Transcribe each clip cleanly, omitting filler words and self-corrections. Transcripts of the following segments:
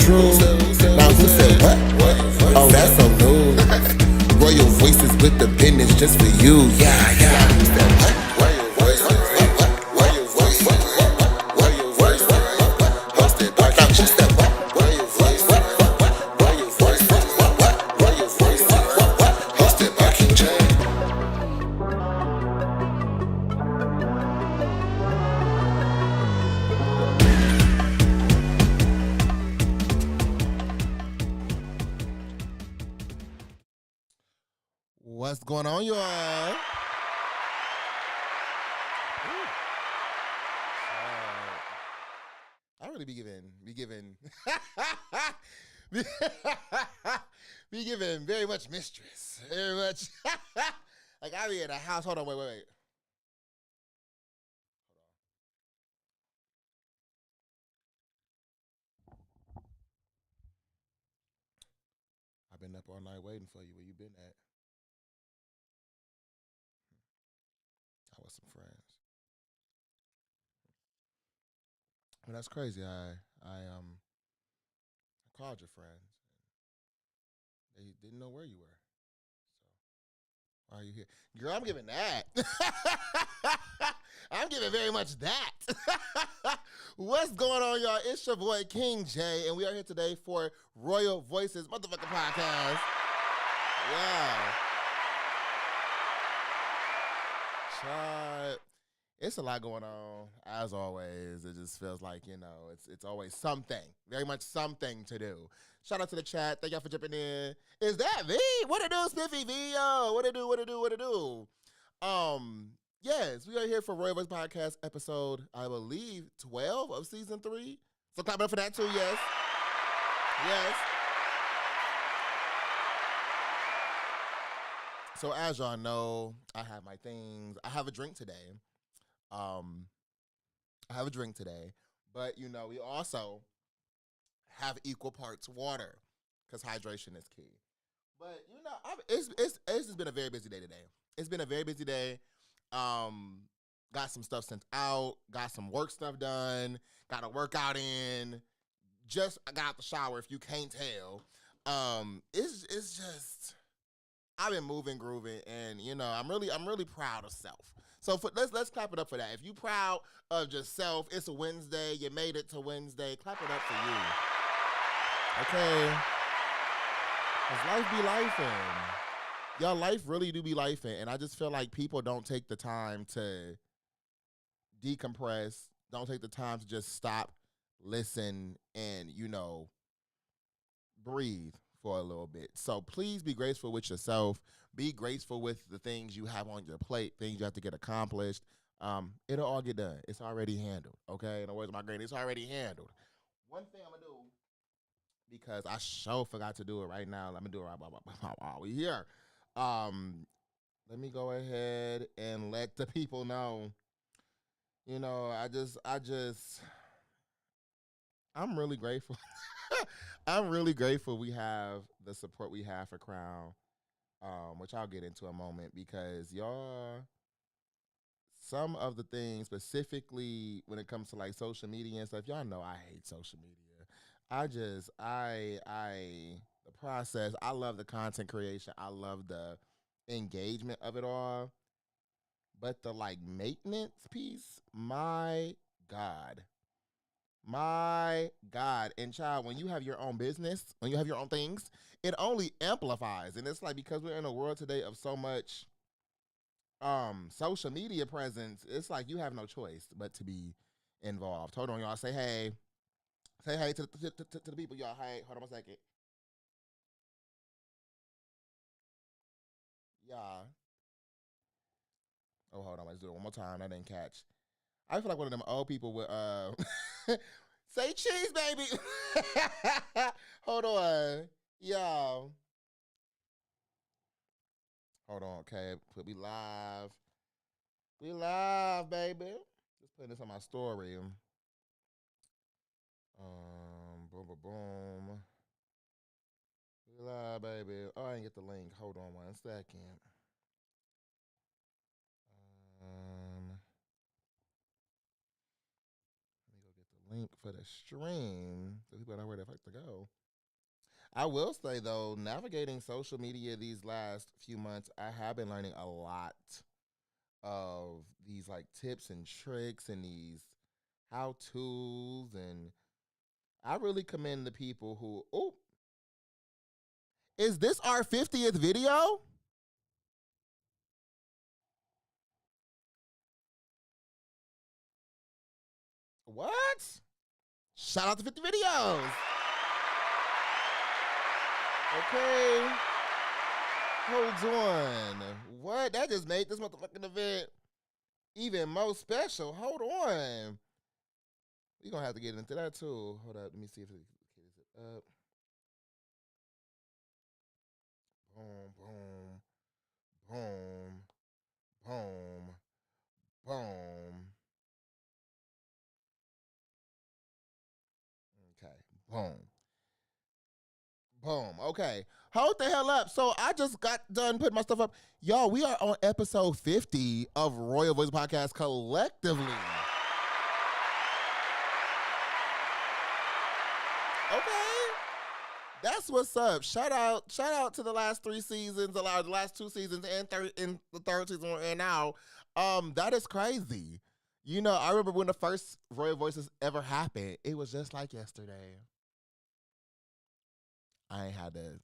true. Now who said what? Oh, that's so new. Royal Voices with the business just for you. Yeah, yeah. Who said what? Royal Voices. Royal Voices. Royal Voices. Hosted by King. Who said what? Royal Voices. Royal Voices. Royal Voices. Hosted by King J. What's going on, y'all? I really be giving, be giving very much mistress, very much. Like I be in a house. Hold on, wait. I've been up all night waiting for you. Where you been at? I was some friends. Well, that's crazy. I called your friends. They didn't know where you were. So why are you here? Girl, I'm giving that. I'm giving very much that. What's going on, y'all? It's your boy, King J, and we are here today for Royal Voices motherfucking podcast. Yeah. Child, it's a lot going on, as always. It just feels like, it's always something, very much something to do. Shout out to the chat. Thank y'all for jumping in. Is that V? What it do, Spiffy V? Yo, what it do? Yes, we are here for Royal Voice Podcast episode, I believe, 12 of season 3. So clap it up for that too, yes. Yes. So as y'all know, I have my things. I have a drink today. But we also have equal parts water because hydration is key. But it's just been a very busy day today. It's been a very busy day. Got some stuff sent out, got some work stuff done, got a workout in. Just got out the shower if you can't tell. It's just I've been moving, grooving, and I'm really proud of self. So let's clap it up for that. If you proud of just self, it's a Wednesday. You made it to Wednesday. Clap it up for you. Okay, cause life be lifing. Y'all, life really do be lifing, and I just feel like people don't take the time to decompress. Don't take the time to just stop, listen, and breathe for a little bit. So please be graceful with yourself. Be graceful with the things you have on your plate, things you have to get accomplished. It'll all get done. It's already handled. Okay? In the words of my granny, it's already handled. One thing I'm gonna do, because I sure forgot to do it right now. Let me do it right while we here. Let me go ahead and let the people know. I'm really grateful. I'm really grateful we have the support we have for Crown, which I'll get into in a moment because some of the things specifically when it comes to like social media and stuff, y'all know I hate social media. The process, I love the content creation. I love the engagement of it all. But the like maintenance piece, my God. My God. And child, when you have your own business, when you have your own things, it only amplifies. And it's like because we're in a world today of so much social media presence, it's like you have no choice but to be involved. Hold on, y'all. Say hey. Say hey to the people, y'all. Hey, hold on a second. Yeah. Oh, hold on. Let's do it one more time. I didn't catch. I feel like one of them old people with say cheese, baby. Hold on. Yo. Hold on, okay. Put me live. We live, baby. Just putting this on my story. Boom, boom, boom. We live, baby. Oh, I didn't get the link. Hold on 1 second. Let me go get the link for the stream so people know where the fuck to go. I will say though, navigating social media these last few months, I have been learning a lot of these like tips and tricks and these how to's, and I really commend the people who. Oh, is this our 50th video? What? Shout out to 50 videos. Okay. Hold on. What? That just made this motherfucking event even more special. Hold on. We're going to have to get into that too. Hold up. Let me see if it is up. Boom, boom, boom, boom, boom. Okay. Boom. Boom. Okay. Hold the hell up. So I just got done putting my stuff up. Y'all, we are on episode 50 of Royal Voice Podcast collectively. Okay. That's what's up. Shout out to the last 3 seasons, the last 2 seasons, and in the third season we're in now. That is crazy. You know, I remember when the first Royal Voices ever happened. It was just like yesterday. I ain't had to.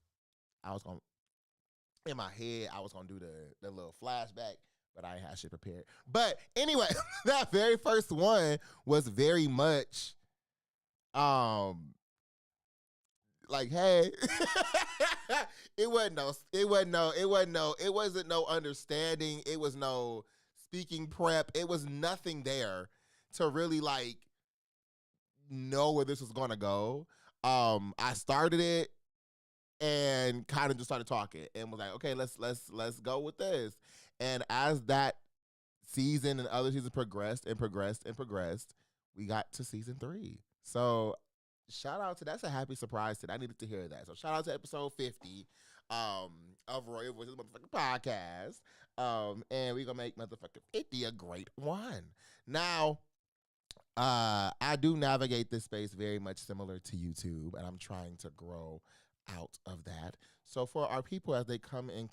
I was gonna in my head. I was gonna do the little flashback, but I ain't had shit prepared. But anyway, that very first one was very much like, hey, it wasn't no understanding. It was no speaking prep. It was nothing there to really like know where this was gonna go. I started it and kind of just started talking and was like, okay, let's go with this. And as that season and other seasons progressed and progressed and progressed, we got to season 3. So shout out to that's a happy surprise today. I needed to hear that. So shout out to episode 50 of Royal Voices motherfucking podcast. And we're gonna make motherfucking 50 a great one. Now, I do navigate this space very much similar to YouTube, and I'm trying to grow out of that. So for our people as they come in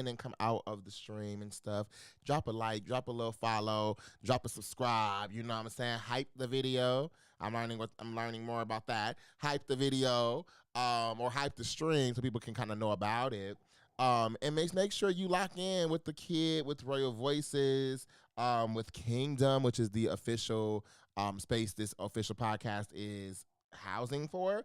and come out of the stream and stuff, drop a like, drop a little follow, drop a subscribe. You know what I'm saying? Hype the video. I'm learning more about that. Hype the video, or hype the stream so people can kind of know about it. And make sure you lock in with the kid with Royal Voices, with Kingdom, which is the official space this official podcast is housing for.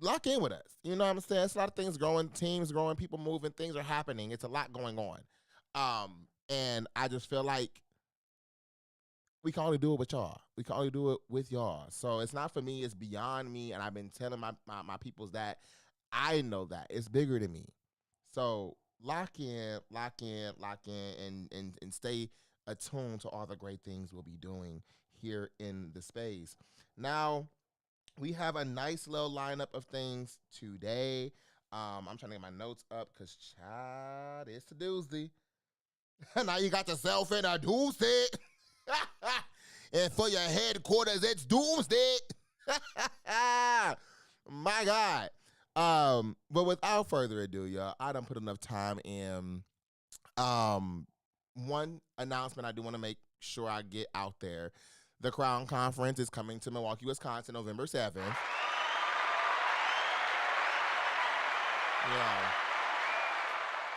Lock in with us. You know what I'm saying? It's a lot of things growing, teams growing, people moving, things are happening. It's a lot going on. And I just feel like we can only do it with y'all. We can only do it with y'all. So it's not for me, it's beyond me. And I've been telling my peoples that I know that. It's bigger than me. So lock in, and stay attuned to all the great things we'll be doing here in the space. Now, we have a nice little lineup of things today. I'm trying to get my notes up because, child, it's a doozy. Now you got yourself in a doozy. And for your headquarters, it's doomsday. My God. But without further ado, y'all, I done put enough time in. One announcement I do want to make sure I get out there. The Crown Conference is coming to Milwaukee, Wisconsin, November 7th.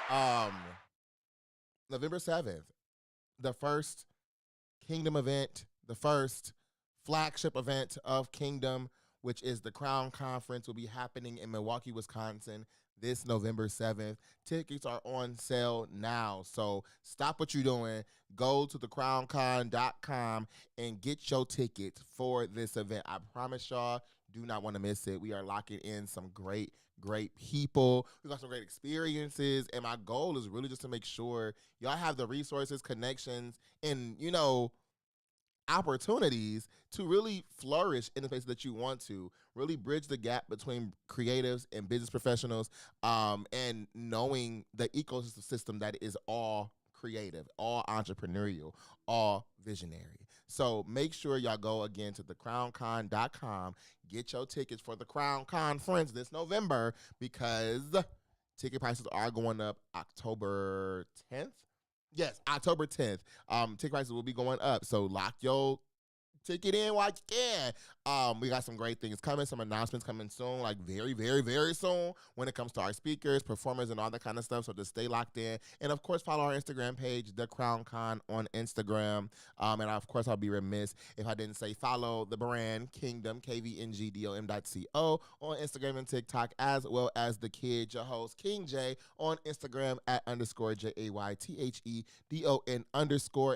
Yeah. November 7th. The first Kingdom event, the first flagship event of Kingdom, which is the Crown Conference, will be happening in Milwaukee, Wisconsin this November 7th. Tickets are on sale now. So stop what you're doing. Go to thecrowncon.com and get your tickets for this event. I promise y'all, do not want to miss it. We are locking in some great people. We got some great experiences. And my goal is really just to make sure y'all have the resources, connections, and, you know, opportunities to really flourish in the space that you want to, really bridge the gap between creatives and business professionals, and knowing the ecosystem that is all creative, all entrepreneurial, all visionary. So make sure y'all go again to thecrowncon.com. Get your tickets for the Crown Conference this November because ticket prices are going up October 10th. Yes, October 10th. Ticket prices will be going up. So lock your ticket in while you can. We got some great things coming, some announcements coming soon, like very, very, very soon when it comes to our speakers, performers, and all that kind of stuff. So just stay locked in. And, of course, follow our Instagram page, The Crown Con on Instagram. And, of course, I'll be remiss if I didn't say follow the brand Kingdom, KVNGDOM.co on Instagram and TikTok, as well as the kid, your host, King J, on Instagram at _JAYTHEDON_.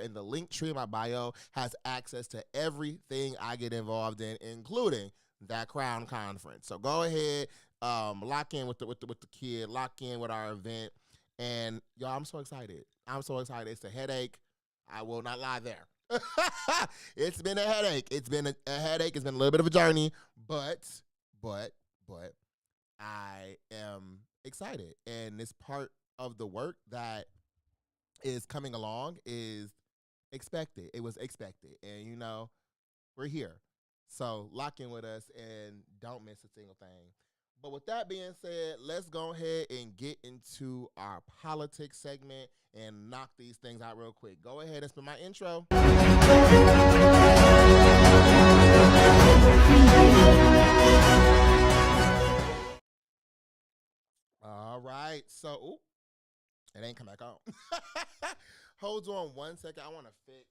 And the link tree in my bio has access to everything I get involved in, including that Crown Conference. So go ahead, lock in with the kid, lock in with our event, and y'all, I'm so excited. It's a headache. I will not lie there. It's been a headache. It's been a headache. It's been a little bit of a journey, but I am excited, and this part of the work that is coming along is expected. It was expected, and we're here. So lock in with us and don't miss a single thing. But with that being said, let's go ahead and get into our politics segment and knock these things out real quick. Go ahead and spin my intro. All right. So, it ain't come back on. Hold on one second. I want to fix.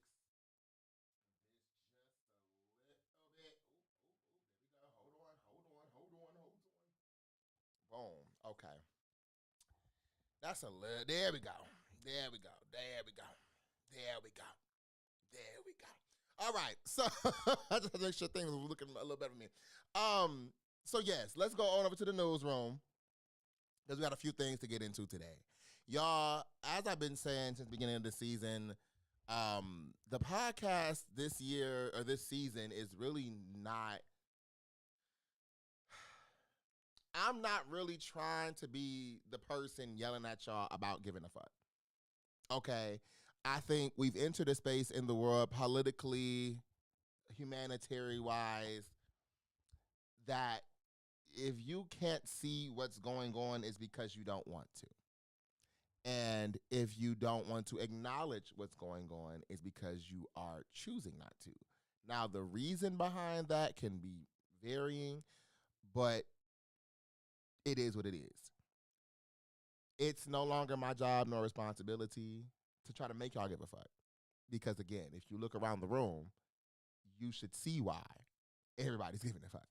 Boom. Okay. That's a little. There we go. All right. So I just had to make sure things were looking a little better for me. So yes, let's go on over to the newsroom because we got a few things to get into today. Y'all, as I've been saying since the beginning of the season, the podcast this year or this season is really not. I'm not really trying to be the person yelling at y'all about giving a fuck. Okay? I think we've entered a space in the world politically, humanitarian-wise, that if you can't see what's going on, it's because you don't want to. And if you don't want to acknowledge what's going on, it's because you are choosing not to. Now, the reason behind that can be varying, but it is what it is. It's no longer my job nor responsibility to try to make y'all give a fuck. Because, again, if you look around the room, you should see why everybody's giving a fuck.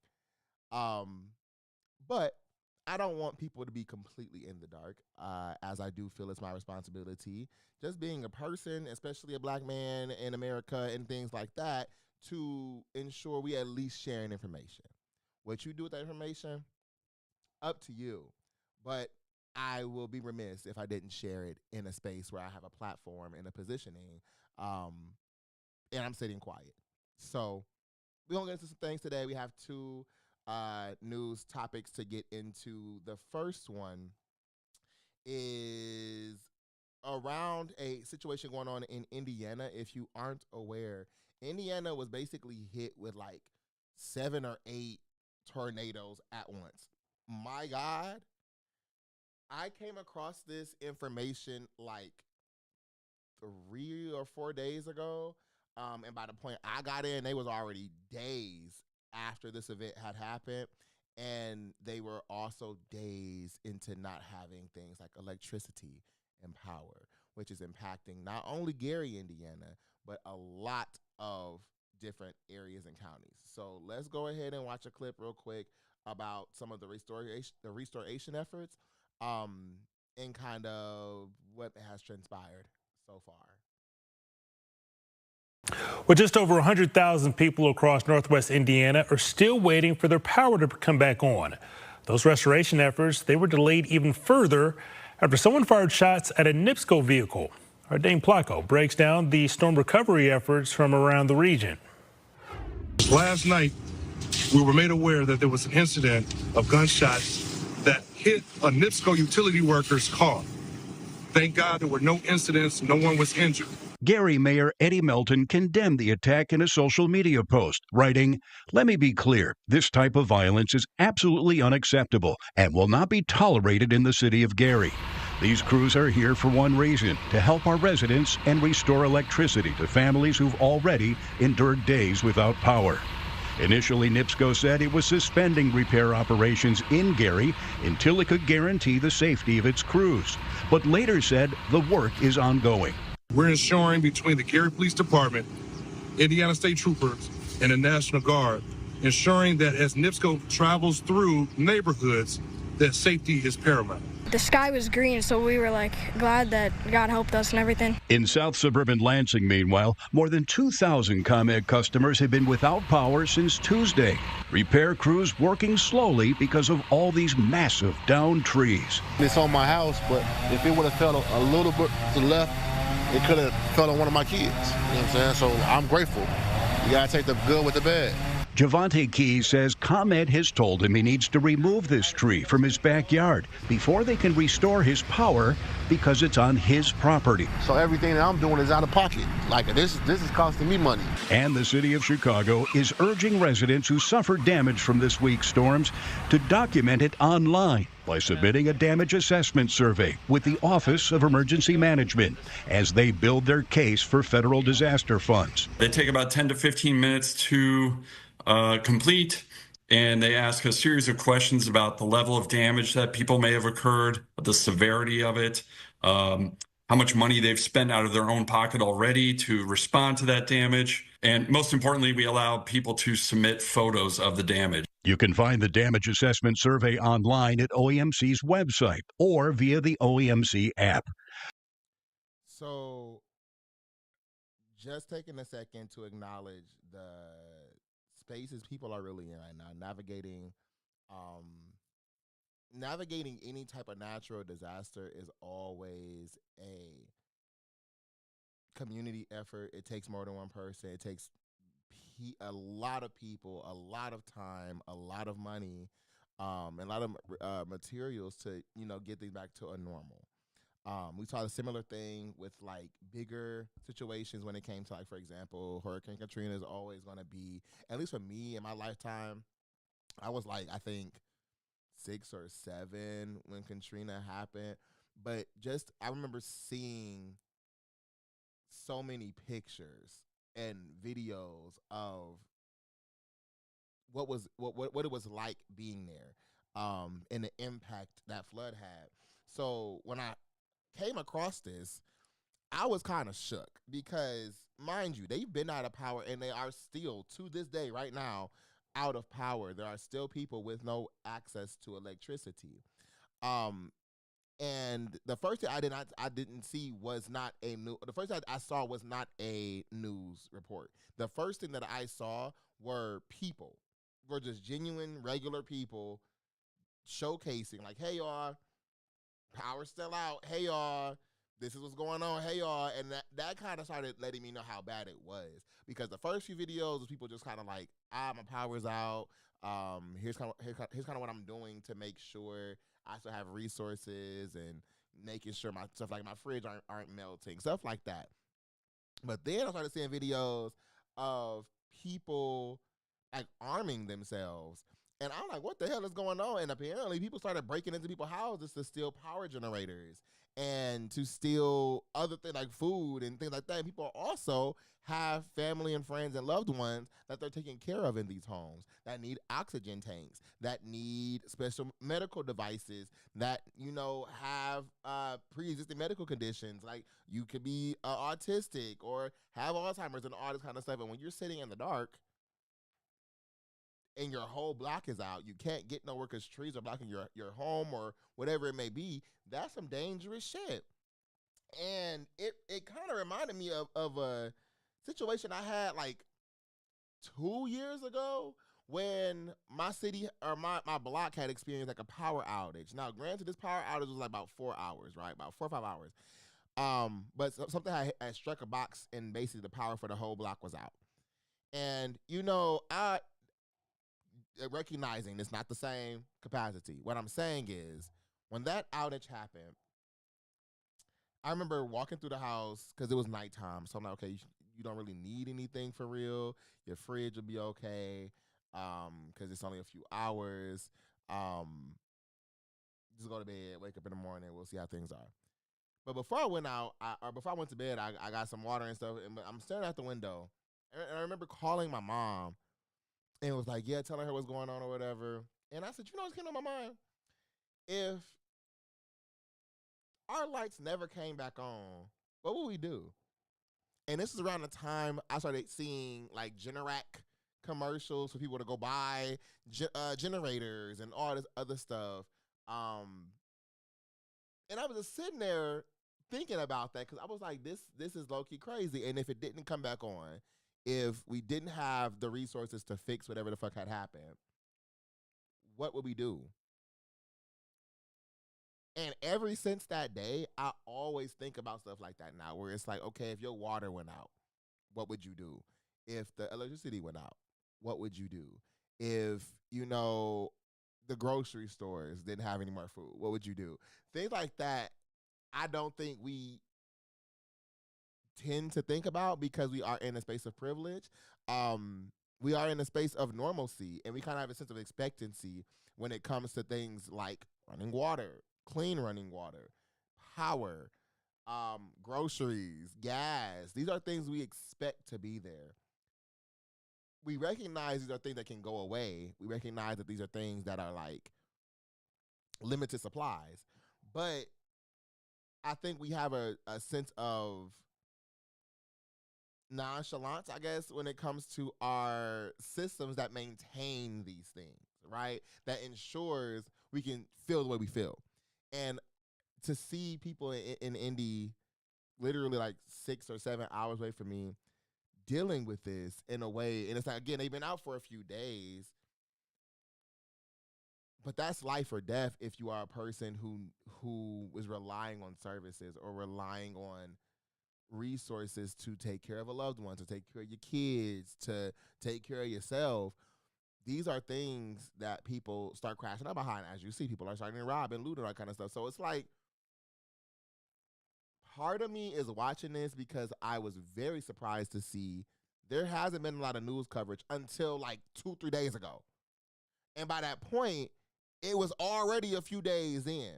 But I don't want people to be completely in the dark, as I do feel it's my responsibility, just being a person, especially a black man in America and things like that, to ensure we at least sharing information. What you do with that information, up to you. But I will be remiss if I didn't share it in a space where I have a platform and a positioning, and I'm sitting quiet. So we're going to get into some things today. We have two news topics to get into. The first one is around a situation going on in Indiana. If you aren't aware, Indiana was basically hit with like 7 or 8 tornadoes at once. My God, I came across this information like 3 or 4 days ago. And by the point I got in, they was already days after this event had happened. And they were also days into not having things like electricity and power, which is impacting not only Gary, Indiana, but a lot of different areas and counties. So let's go ahead and watch a clip real quick about some of the restoration efforts, and kind of what has transpired so far. Well, just over 100,000 people across northwest Indiana are still waiting for their power to come back on. Those restoration efforts, they were delayed even further after someone fired shots at a NIPSCO vehicle. Our Dane Placco breaks down the storm recovery efforts from around the region. Last night, we were made aware that there was an incident of gunshots that hit a NIPSCO utility worker's car. Thank God there were no incidents, no one was injured. Gary Mayor Eddie Melton condemned the attack in a social media post, writing, "Let me be clear, this type of violence is absolutely unacceptable and will not be tolerated in the city of Gary. These crews are here for one reason, to help our residents and restore electricity to families who've already endured days without power." Initially, NIPSCO said it was suspending repair operations in Gary until it could guarantee the safety of its crews, but later said the work is ongoing. We're ensuring between the Gary Police Department, Indiana State Troopers, and the National Guard, ensuring that as NIPSCO travels through neighborhoods, that safety is paramount. The sky was green, so we were glad that God helped us and everything. In South Suburban Lansing, meanwhile, more than 2,000 ComEd customers have been without power since Tuesday. Repair crews working slowly because of all these massive downed trees. It's on my house, but if it would have fell a little bit to the left, it could have fell on one of my kids. You know what I'm saying? So I'm grateful. You gotta take the good with the bad. Javante Keys says ComEd has told him he needs to remove this tree from his backyard before they can restore his power because it's on his property. So everything that I'm doing is out of pocket. Like this is costing me money. And the city of Chicago is urging residents who suffered damage from this week's storms to document it online by submitting a damage assessment survey with the Office of Emergency Management as they build their case for federal disaster funds. They take about 10 to 15 minutes to complete, and they ask a series of questions about the level of damage that people may have occurred, the severity of it, how much money they've spent out of their own pocket already to respond to that damage. And most importantly, we allow people to submit photos of the damage. You can find the damage assessment survey online at OEMC's website or via the OEMC app. So, just taking a second to acknowledge the spaces people are really in right now, navigating any type of natural disaster is always a community effort. It takes more than one person. It takes a lot of people, a lot of time, a lot of money, and a lot of materials to get things back to a normal. We saw a similar thing with bigger situations when it came to for example, Hurricane Katrina is always going to be, at least for me in my lifetime, I was I think 6 or 7 when Katrina happened, but I remember seeing so many pictures and videos of what it was like being there, and the impact that flood had. So when I came across this, I was kind of shook because, mind you, they've been out of power and they are still, to this day, right now, out of power. There are still people with no access to electricity. And the first thing I didn't see was not a new. The first thing I saw was not a news report. The first thing that I saw were just genuine, regular people showcasing hey y'all, power's still out. Hey y'all, this is what's going on. Hey y'all, and that kind of started letting me know how bad it was, because the first few videos was people just kind of my power's out. Here's kind of what I'm doing to make sure I still have resources and making sure my stuff my fridge aren't melting, stuff like that. But then I started seeing videos of people arming themselves. And I'm like, what the hell is going on? And apparently people started breaking into people's houses to steal power generators and to steal other things like food and things like that. And people also have family and friends and loved ones that they're taking care of in these homes that need oxygen tanks, that need special medical devices, that, have pre-existing medical conditions. Like you could be autistic or have Alzheimer's and all this kind of stuff. And when you're sitting in the dark, and your whole block is out, you can't get nowhere because trees are blocking your home or whatever it may be, that's some dangerous shit. And it kind of reminded me of a situation I had 2 years ago when my city or my block had experienced a power outage. Now, granted, this power outage was about 4 hours, right? About 4 or 5 hours. But something had struck a box and basically the power for the whole block was out. And, I recognizing it's not the same capacity. What I'm saying is, when that outage happened, I remember walking through the house because it was nighttime. So I'm like, okay, you don't really need anything for real. Your fridge will be okay because it's only a few hours. Just go to bed, wake up in the morning. We'll see how things are. But before I went out, or before I went to bed, I got some water and stuff. And I'm staring out the window. And I remember calling my mom and was like, yeah, telling her what's going on or whatever. And I said, you know what's came on my mind? If our lights never came back on, what would we do? And this is around the time I started seeing like Generac commercials for people to go buy generators and all this other stuff. And I was just sitting there thinking about that because I was like, this is low-key crazy. And if it didn't come back on, if we didn't have the resources to fix whatever the fuck had happened, what would we do? And ever since that day, I always think about stuff like that now, where it's like, okay, if your water went out, what would you do? If the electricity went out, what would you do? If, the grocery stores didn't have any more food, what would you do? Things like that, I don't think we tend to think about because we are in a space of privilege. We are in a space of normalcy, and we kind of have a sense of expectancy when it comes to things like running water, clean running water, power, groceries, gas. These are things we expect to be there. We recognize these are things that can go away. We recognize that these are things that are like limited supplies. But I think we have a sense of nonchalance, I guess, when it comes to our systems that maintain these things, right? That ensures we can feel the way we feel. And to see people in Indy literally like 6 or 7 hours away from me dealing with this in a way, and it's like, again, they've been out for a few days, but that's life or death if you are a person who is relying on services or relying on resources to take care of a loved one, to take care of your kids, to take care of yourself. These are things that people start crashing up behind. As you see, people are starting to rob and loot and all that kind of stuff. So it's like, part of me is watching this because I was very surprised to see there hasn't been a lot of news coverage until like 2-3 days ago. And by that point, it was already a few days in.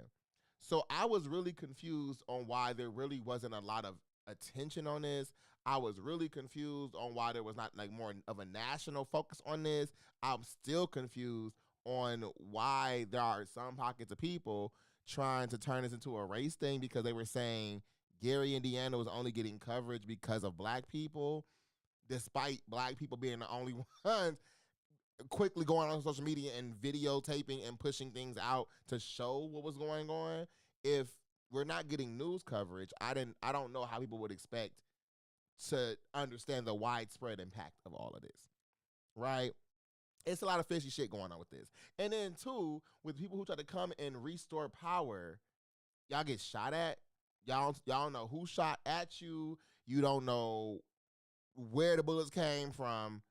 So I was really confused on why there really wasn't a lot of attention on this. I was really confused on why there was not like more of a national focus on this. I'm still confused on why there are some pockets of people trying to turn this into a race thing because they were saying Gary, Indiana was only getting coverage because of black people, despite black people being the only ones quickly going on social media and videotaping and pushing things out to show what was going on. If we're not getting news coverage, I don't know how people would expect to understand the widespread impact of all of this, right? It's a lot of fishy shit going on with this. And then, too, with people who try to come and restore power, y'all get shot at. Y'all don't know who shot at you. You don't know where the bullets came from.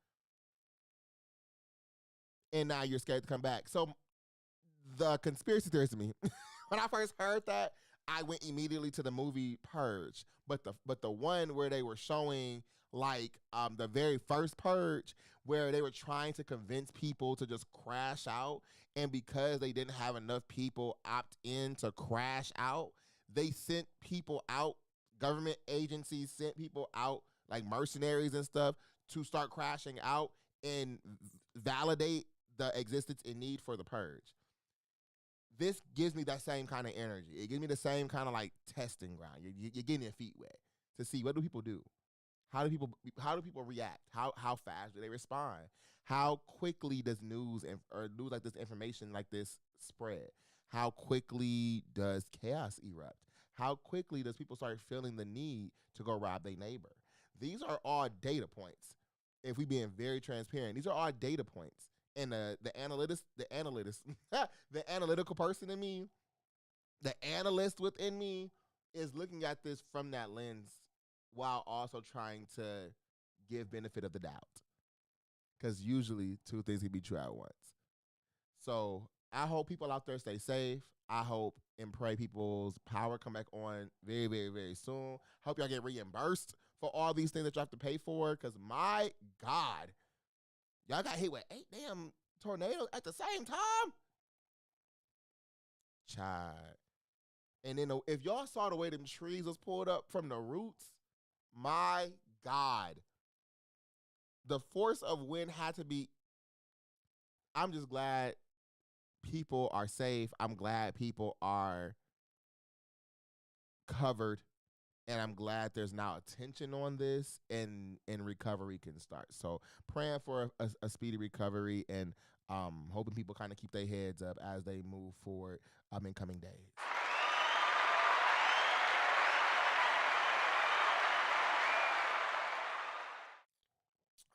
And now you're scared to come back. So the conspiracy theorist in me, when I first heard that, I went immediately to the movie Purge. But the one where they were showing like the very first Purge, where they were trying to convince people to just crash out, and because they didn't have enough people opt in to crash out, they sent people out. Government agencies sent people out, like mercenaries and stuff, to start crashing out and validate the existence and need for the purge. This gives me that same kind of energy. It gives me the same kind of like testing ground. You're getting your feet wet to see what do people do. How do people react? How fast do they respond? How quickly does news like this, information like this spread? How quickly does chaos erupt? How quickly does people start feeling the need to go rob their neighbor? These are all data points. If we being very transparent, these are all data points. And the analytical person in me, the analyst within me is looking at this from that lens while also trying to give benefit of the doubt. Because usually two things can be true at once. So I hope people out there stay safe. I hope and pray people's power come back on very, very, very soon. Hope y'all get reimbursed for all these things that you have to pay for. Because my God, y'all got hit with 8 damn tornadoes at the same time. Child. And then if y'all saw the way them trees was pulled up from the roots, my God. The force of wind had to be. I'm just glad people are safe. I'm glad people are covered. And I'm glad there's now attention on this and recovery can start. So praying for a speedy recovery and hoping people kind of keep their heads up as they move forward in coming days.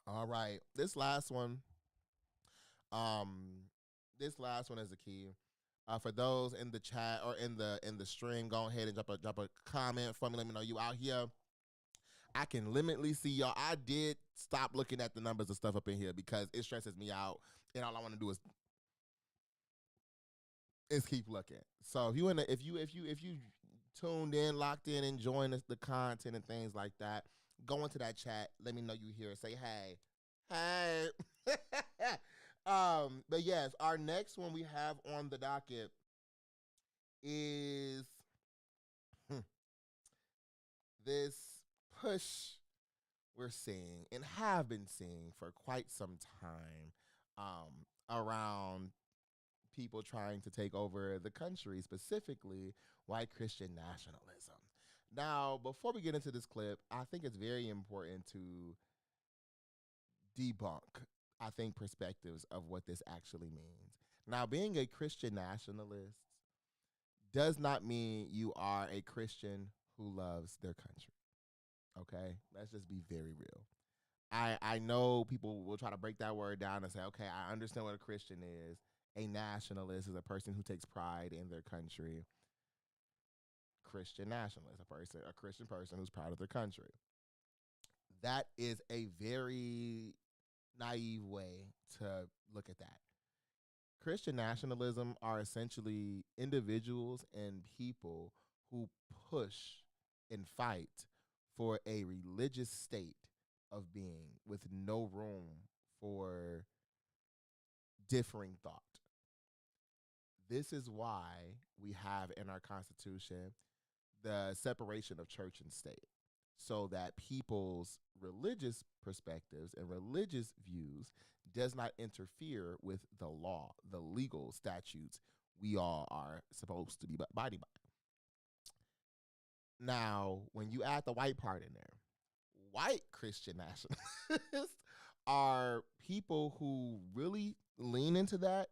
All right. This last one is a key. For those in the chat or in the stream, go ahead and drop a comment for me. Let me know you out here. I can limitly see y'all. I did stop looking at the numbers and stuff up in here because it stresses me out, and all I want to do is keep looking. So if you tuned in, locked in, enjoying the content and things like that, go into that chat. Let me know you here. Say hey. But yes, our next one we have on the docket is this push we're seeing and have been seeing for quite some time around people trying to take over the country, specifically white Christian nationalism. Now, before we get into this clip, I think it's very important to debunk, I think, perspectives of what this actually means. Now, being a Christian nationalist does not mean you are a Christian who loves their country. Okay? Let's just be very real. I know people will try to break that word down and say, okay, I understand what a Christian is. A nationalist is a person who takes pride in their country. Christian nationalist, a Christian person who's proud of their country. That is a very naive way to look at that. Christian nationalism are essentially individuals and people who push and fight for a religious state of being with no room for differing thought. This is why we have in our Constitution the separation of church and state, so that people's religious perspectives and religious views does not interfere with the law, the legal statutes we all are supposed to be abiding by. Now, when you add the white part in there, white Christian nationalists are people who really lean into that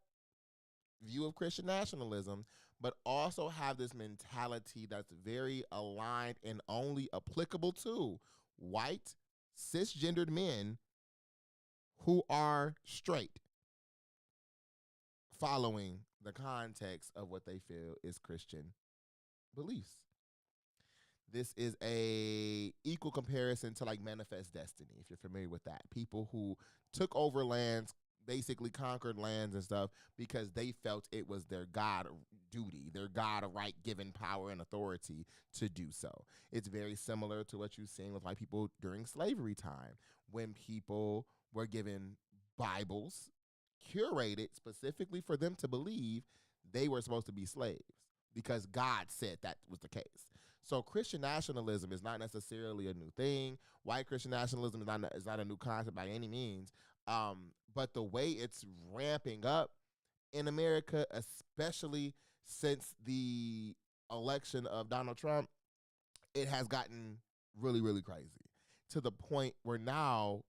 view of Christian nationalism, but also have this mentality that's very aligned and only applicable to white, cisgendered men who are straight, following the context of what they feel is Christian beliefs. This is a equal comparison to like Manifest Destiny, if you're familiar with that. People who took over lands, basically conquered lands and stuff because they felt it was their God duty, their God right given power and authority to do so. It's very similar to what you've seen with white people during slavery time, when people were given Bibles curated specifically for them to believe they were supposed to be slaves because God said that was the case. So Christian nationalism is not necessarily a new thing. White Christian nationalism is not a new concept by any means. But the way it's ramping up in America, especially since the election of Donald Trump, it has gotten really, really crazy to the point where now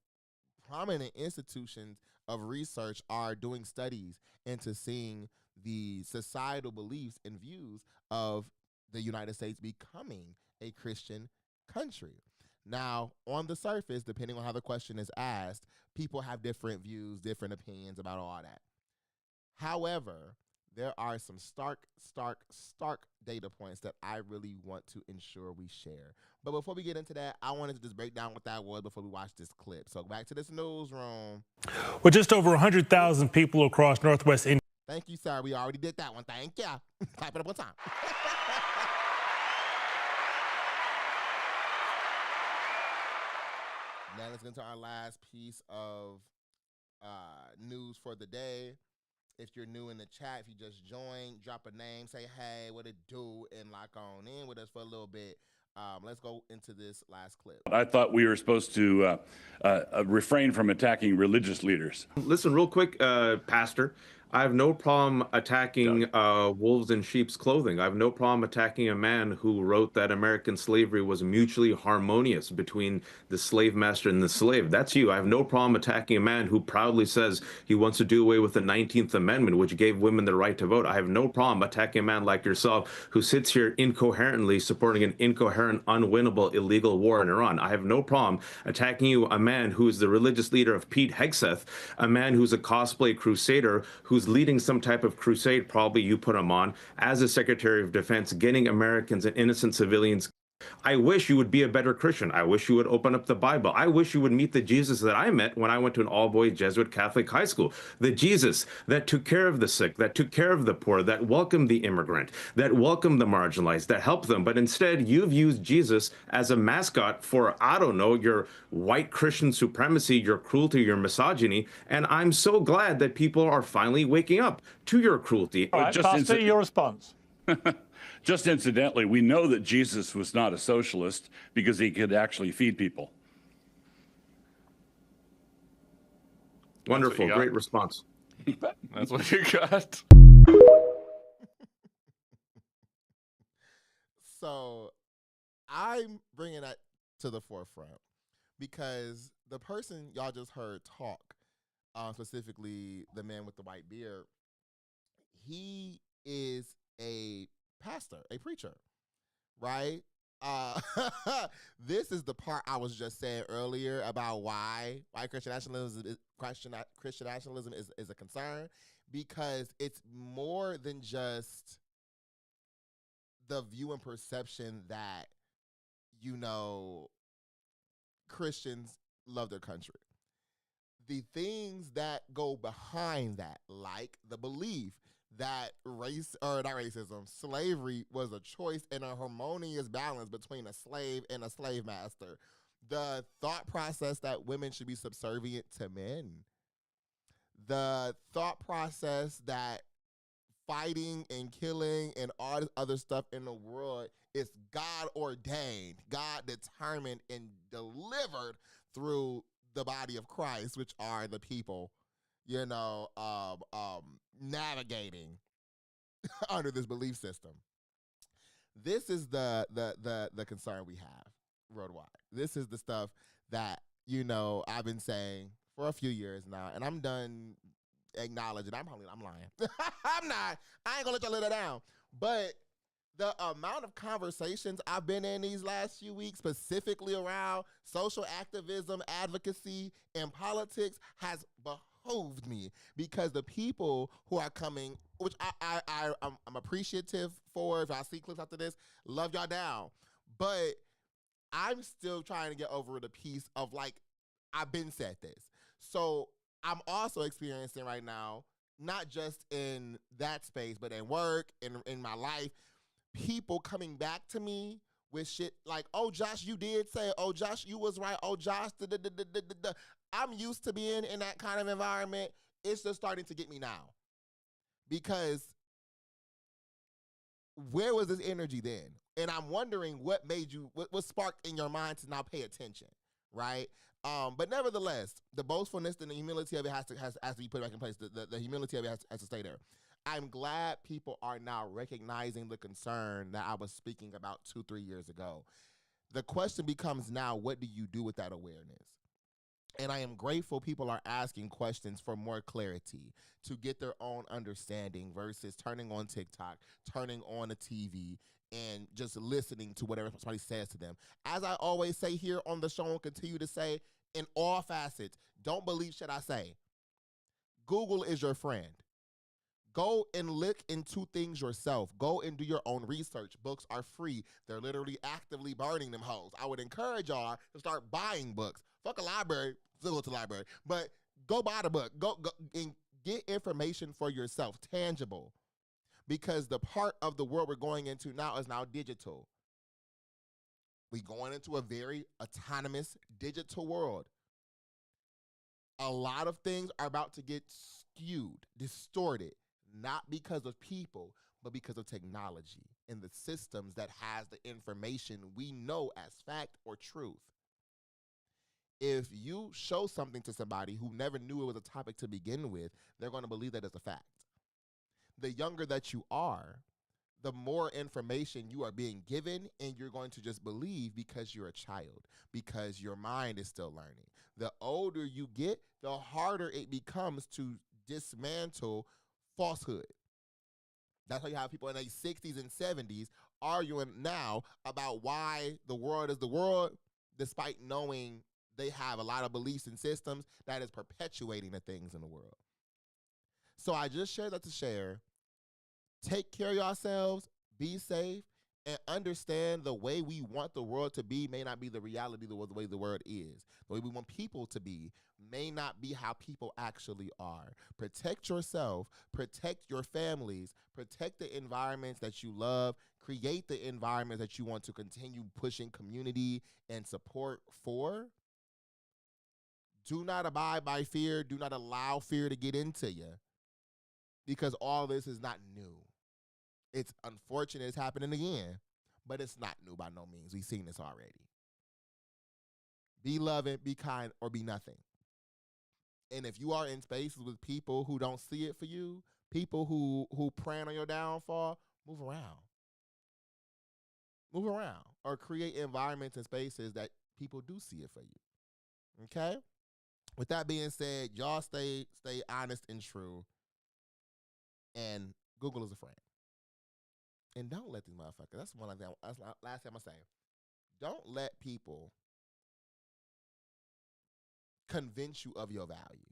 prominent institutions of research are doing studies into seeing the societal beliefs and views of the United States becoming a Christian country. Now, on the surface, depending on how the question is asked, people have different views, different opinions about all that. However, there are some stark data points that I really want to ensure we share. But before we get into that, I wanted to just break down what that was before we watch this clip. So back to this newsroom. With just over 100,000 people across Northwest India. Thank you, sir. We already did that one. Thank you. Clap it up one time. Now let's get into our last piece of news for the day. If you're new in the chat, if you just joined, drop a name, say hey, what it do, and lock on in with us for a little bit. Let's go into this last clip. I thought we were supposed to refrain from attacking religious leaders. Listen, real quick, Pastor. I have no problem attacking wolves in sheep's clothing. I have no problem attacking a man who wrote that American slavery was mutually harmonious between the slave master and the slave. That's you. I have no problem attacking a man who proudly says he wants to do away with the 19th Amendment, which gave women the right to vote. I have no problem attacking a man like yourself who sits here incoherently supporting an incoherent, unwinnable, illegal war in Iran. I have no problem attacking you, a man who is the religious leader of Pete Hegseth, a man who's a cosplay crusader, who's leading some type of crusade, probably you put him on, as a Secretary of Defense, getting Americans and innocent civilians. I wish you would be a better Christian. I wish you would open up the Bible. I wish you would meet the Jesus that I met when I went to an all-boys Jesuit Catholic high school. The Jesus that took care of the sick, that took care of the poor, that welcomed the immigrant, that welcomed the marginalized, that helped them. But instead, you've used Jesus as a mascot for, I don't know, your white Christian supremacy, your cruelty, your misogyny. And I'm so glad that people are finally waking up to your cruelty. All right, Pastor, your response. Just incidentally, we know that Jesus was not a socialist because he could actually feed people. Wonderful. Great response. That's what you got. So I'm bringing that to the forefront because the person y'all just heard talk, specifically the man with the white beard, he is a pastor, a preacher, right? This is the part I was just saying earlier about why Christian nationalism is a concern, because it's more than just the view and perception that, you know, Christians love their country. The things that go behind that, like the belief that slavery was a choice and a harmonious balance between a slave and a slave master. The thought process that women should be subservient to men. The thought process that fighting and killing and all this other stuff in the world is God ordained, God determined and delivered through the body of Christ, which are the people, you know, navigating under this belief system. This is the concern we have worldwide. This is the stuff that, you know, I've been saying for a few years now, and I'm done acknowledging. I'm lying. I ain't gonna let y'all let that down. But the amount of conversations I've been in these last few weeks, specifically around social activism, advocacy, and politics, has behooved me, because the people who are coming, which I'm appreciative for, if I see clips after this, love y'all down. But I'm still trying to get over the piece of, like, I've been said this. So I'm also experiencing right now, not just in that space, but in work, in my life, people coming back to me with shit like, oh, Josh, you did say, oh, Josh, you was right, oh, Josh, I'm used to being in that kind of environment. It's just starting to get me now. Because where was this energy then? And I'm wondering what made you, what sparked in your mind to now pay attention, right? But nevertheless, the boastfulness and the humility of it has to be put back in place. The humility of it has to stay there. I'm glad people are now recognizing the concern that I was speaking about 2-3 years ago. The question becomes now, what do you do with that awareness? And I am grateful people are asking questions for more clarity, to get their own understanding, versus turning on TikTok, turning on the TV, and just listening to whatever somebody says to them. As I always say here on the show and continue to say in all facets, don't believe shit I say. Google is your friend. Go and look into things yourself. Go and do your own research. Books are free. They're literally actively burning them hoes. I would encourage y'all to start buying books. Fuck a library. Still go to the library. But go buy the book. Go and Get information for yourself, tangible, because the part of the world we're going into now is now digital. We're going into a very autonomous digital world. A lot of things are about to get skewed, distorted, not because of people, but because of technology and the systems that has the information we know as fact or truth. If you show something to somebody who never knew it was a topic to begin with, they're going to believe that as a fact. The younger that you are, the more information you are being given, and you're going to just believe because you're a child, because your mind is still learning. The older you get, the harder it becomes to dismantle falsehood. That's why you have people in their 60s and 70s arguing now about why the world is the world, despite knowing they have a lot of beliefs and systems that is perpetuating the things in the world. So I just shared that to share. Take care of yourselves, be safe, and understand the way we want the world to be may not be the reality the way the world is. The way we want people to be may not be how people actually are. Protect yourself, protect your families, protect the environments that you love, create the environments that you want to continue pushing community and support for. Do not abide by fear. Do not allow fear to get into you, because all this is not new. It's unfortunate it's happening again, but it's not new by no means. We've seen this already. Be loving, be kind, or be nothing. And if you are in spaces with people who don't see it for you, people who preying on your downfall, move around. Move around. Or create environments and spaces that people do see it for you. Okay? With that being said, y'all stay honest and true. And Google is a friend. And don't let these motherfuckers, that's one thing, that's the last thing I'm going to say. Don't let people convince you of your value.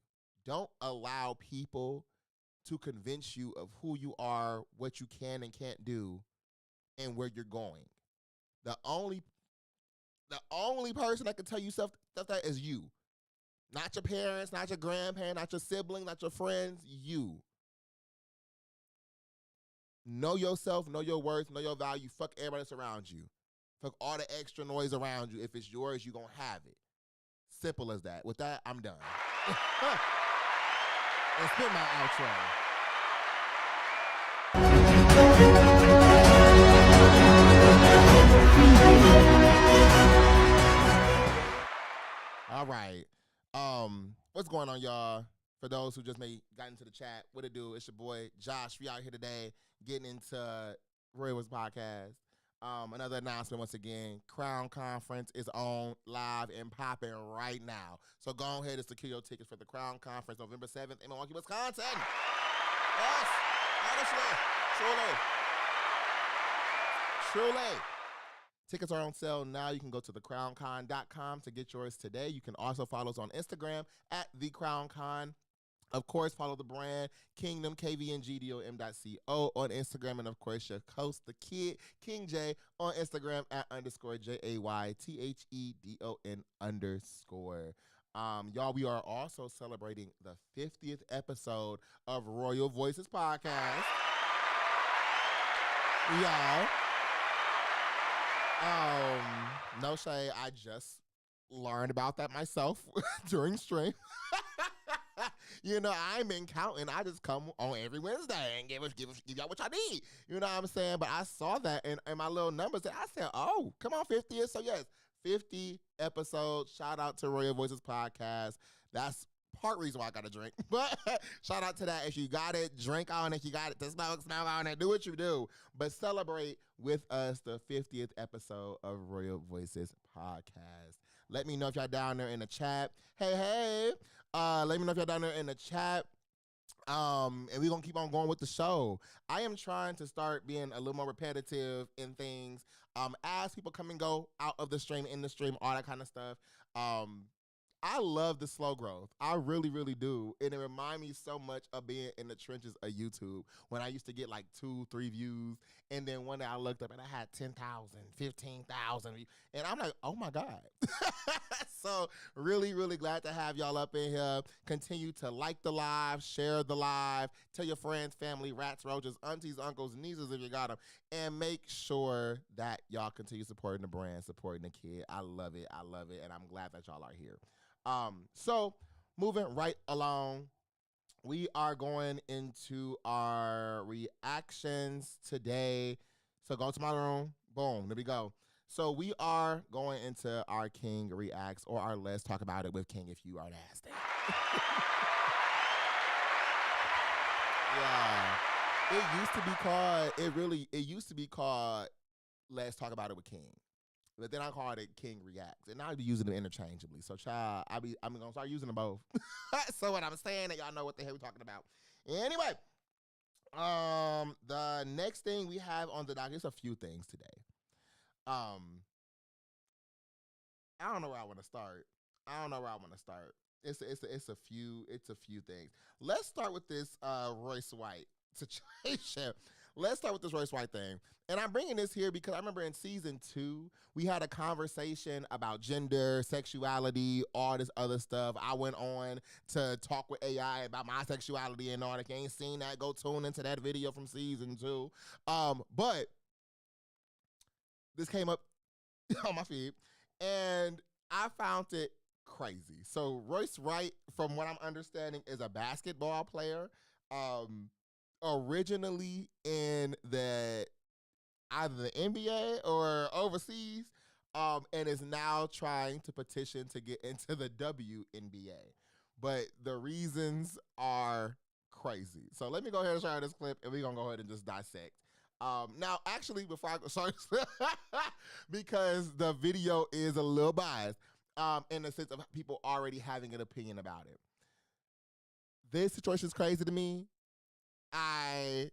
Don't allow people to convince you of who you are, what you can and can't do, and where you're going. The only person that can tell you stuff that is you. Not your parents, not your grandparents, not your siblings, not your friends, you. Know yourself, know your worth, know your value. Fuck everybody that's around you. Fuck all the extra noise around you. If it's yours, you're going to have it. Simple as that. With that, I'm done. And spin my outro. All right. What's going on, y'all? For those who just got into the chat, what it do? It's your boy Josh. We out here today getting into Roy Woods podcast. Another announcement once again. Crown Conference is on live and popping right now. So go ahead and secure your tickets for the Crown Conference November 7th in Milwaukee, Wisconsin. Yes, honestly, truly. Tickets are on sale now. You can go to thecrowncon.com to get yours today. You can also follow us on Instagram at thecrowncon. Of course, follow the brand Kingdom, KVNGDOM.co on Instagram. And, of course, your host, the kid, King J, on Instagram at _JAYTHEDON_. Y'all, we are also celebrating the 50th episode of Royal Voices podcast. Y'all. No shade, I just learned about that myself during stream. You know, I ain't been counting. I just come on every Wednesday and give y'all what y'all need. You know what I'm saying? But I saw that in my little numbers and I said, oh, come on, 50. So yes, 50 episodes. Shout out to Royal Voices podcast. That's part reason why I got to drink. But shout out to that. If you got it, drink on it. If you got it to smoke on it. Do what you do. But celebrate with us the 50th episode of Royal Voices podcast. Let me know if y'all down there in the chat. Hey. Let me know if y'all down there in the chat. And we're going to keep on going with the show. I am trying to start being a little more repetitive in things. As people come and go out of the stream, in the stream, all that kind of stuff. I love the slow growth. I really, really do. And it reminds me so much of being in the trenches of YouTube when I used to get like 2-3 views. And then one day I looked up and I had 10,000, 15,000. And I'm like, oh my God. So really, really glad to have y'all up in here. Continue to like the live, share the live, tell your friends, family, rats, roaches, aunties, uncles, nieces if you got them. And make sure that y'all continue supporting the brand, supporting the kid. I love it. I love it. And I'm glad that y'all are here. So moving right along, we are going into our reactions today. So go to my room. Boom. There we go. So we are going into our King Reacts, or our Let's Talk About It with King if you are nasty. Yeah. It used to be called, it used to be called Let's Talk About It with King. But then I called it King Reacts. And now I be using them interchangeably. So child, I'm gonna start using them both. So what I'm saying that y'all know what the hell we're talking about. Anyway, the next thing we have on the docket is a few things today. I don't know where I want to start. It's a few things. Let's start with this Royce White situation. Let's start with this Royce White thing. And I'm bringing this here because I remember in season 2, we had a conversation about gender, sexuality, all this other stuff. I went on to talk with AI about my sexuality and all. If you ain't seen that, go tune into that video from season 2. But this came up on my feed, and I found it crazy. So Royce White, from what I'm understanding, is a basketball player. Originally in either the NBA or overseas, and is now trying to petition to get into the WNBA. But the reasons are crazy. So let me go ahead and show this clip, and we're going to go ahead and just dissect. Now, actually, before I go, sorry, because the video is a little biased in the sense of people already having an opinion about it. This situation is crazy to me. I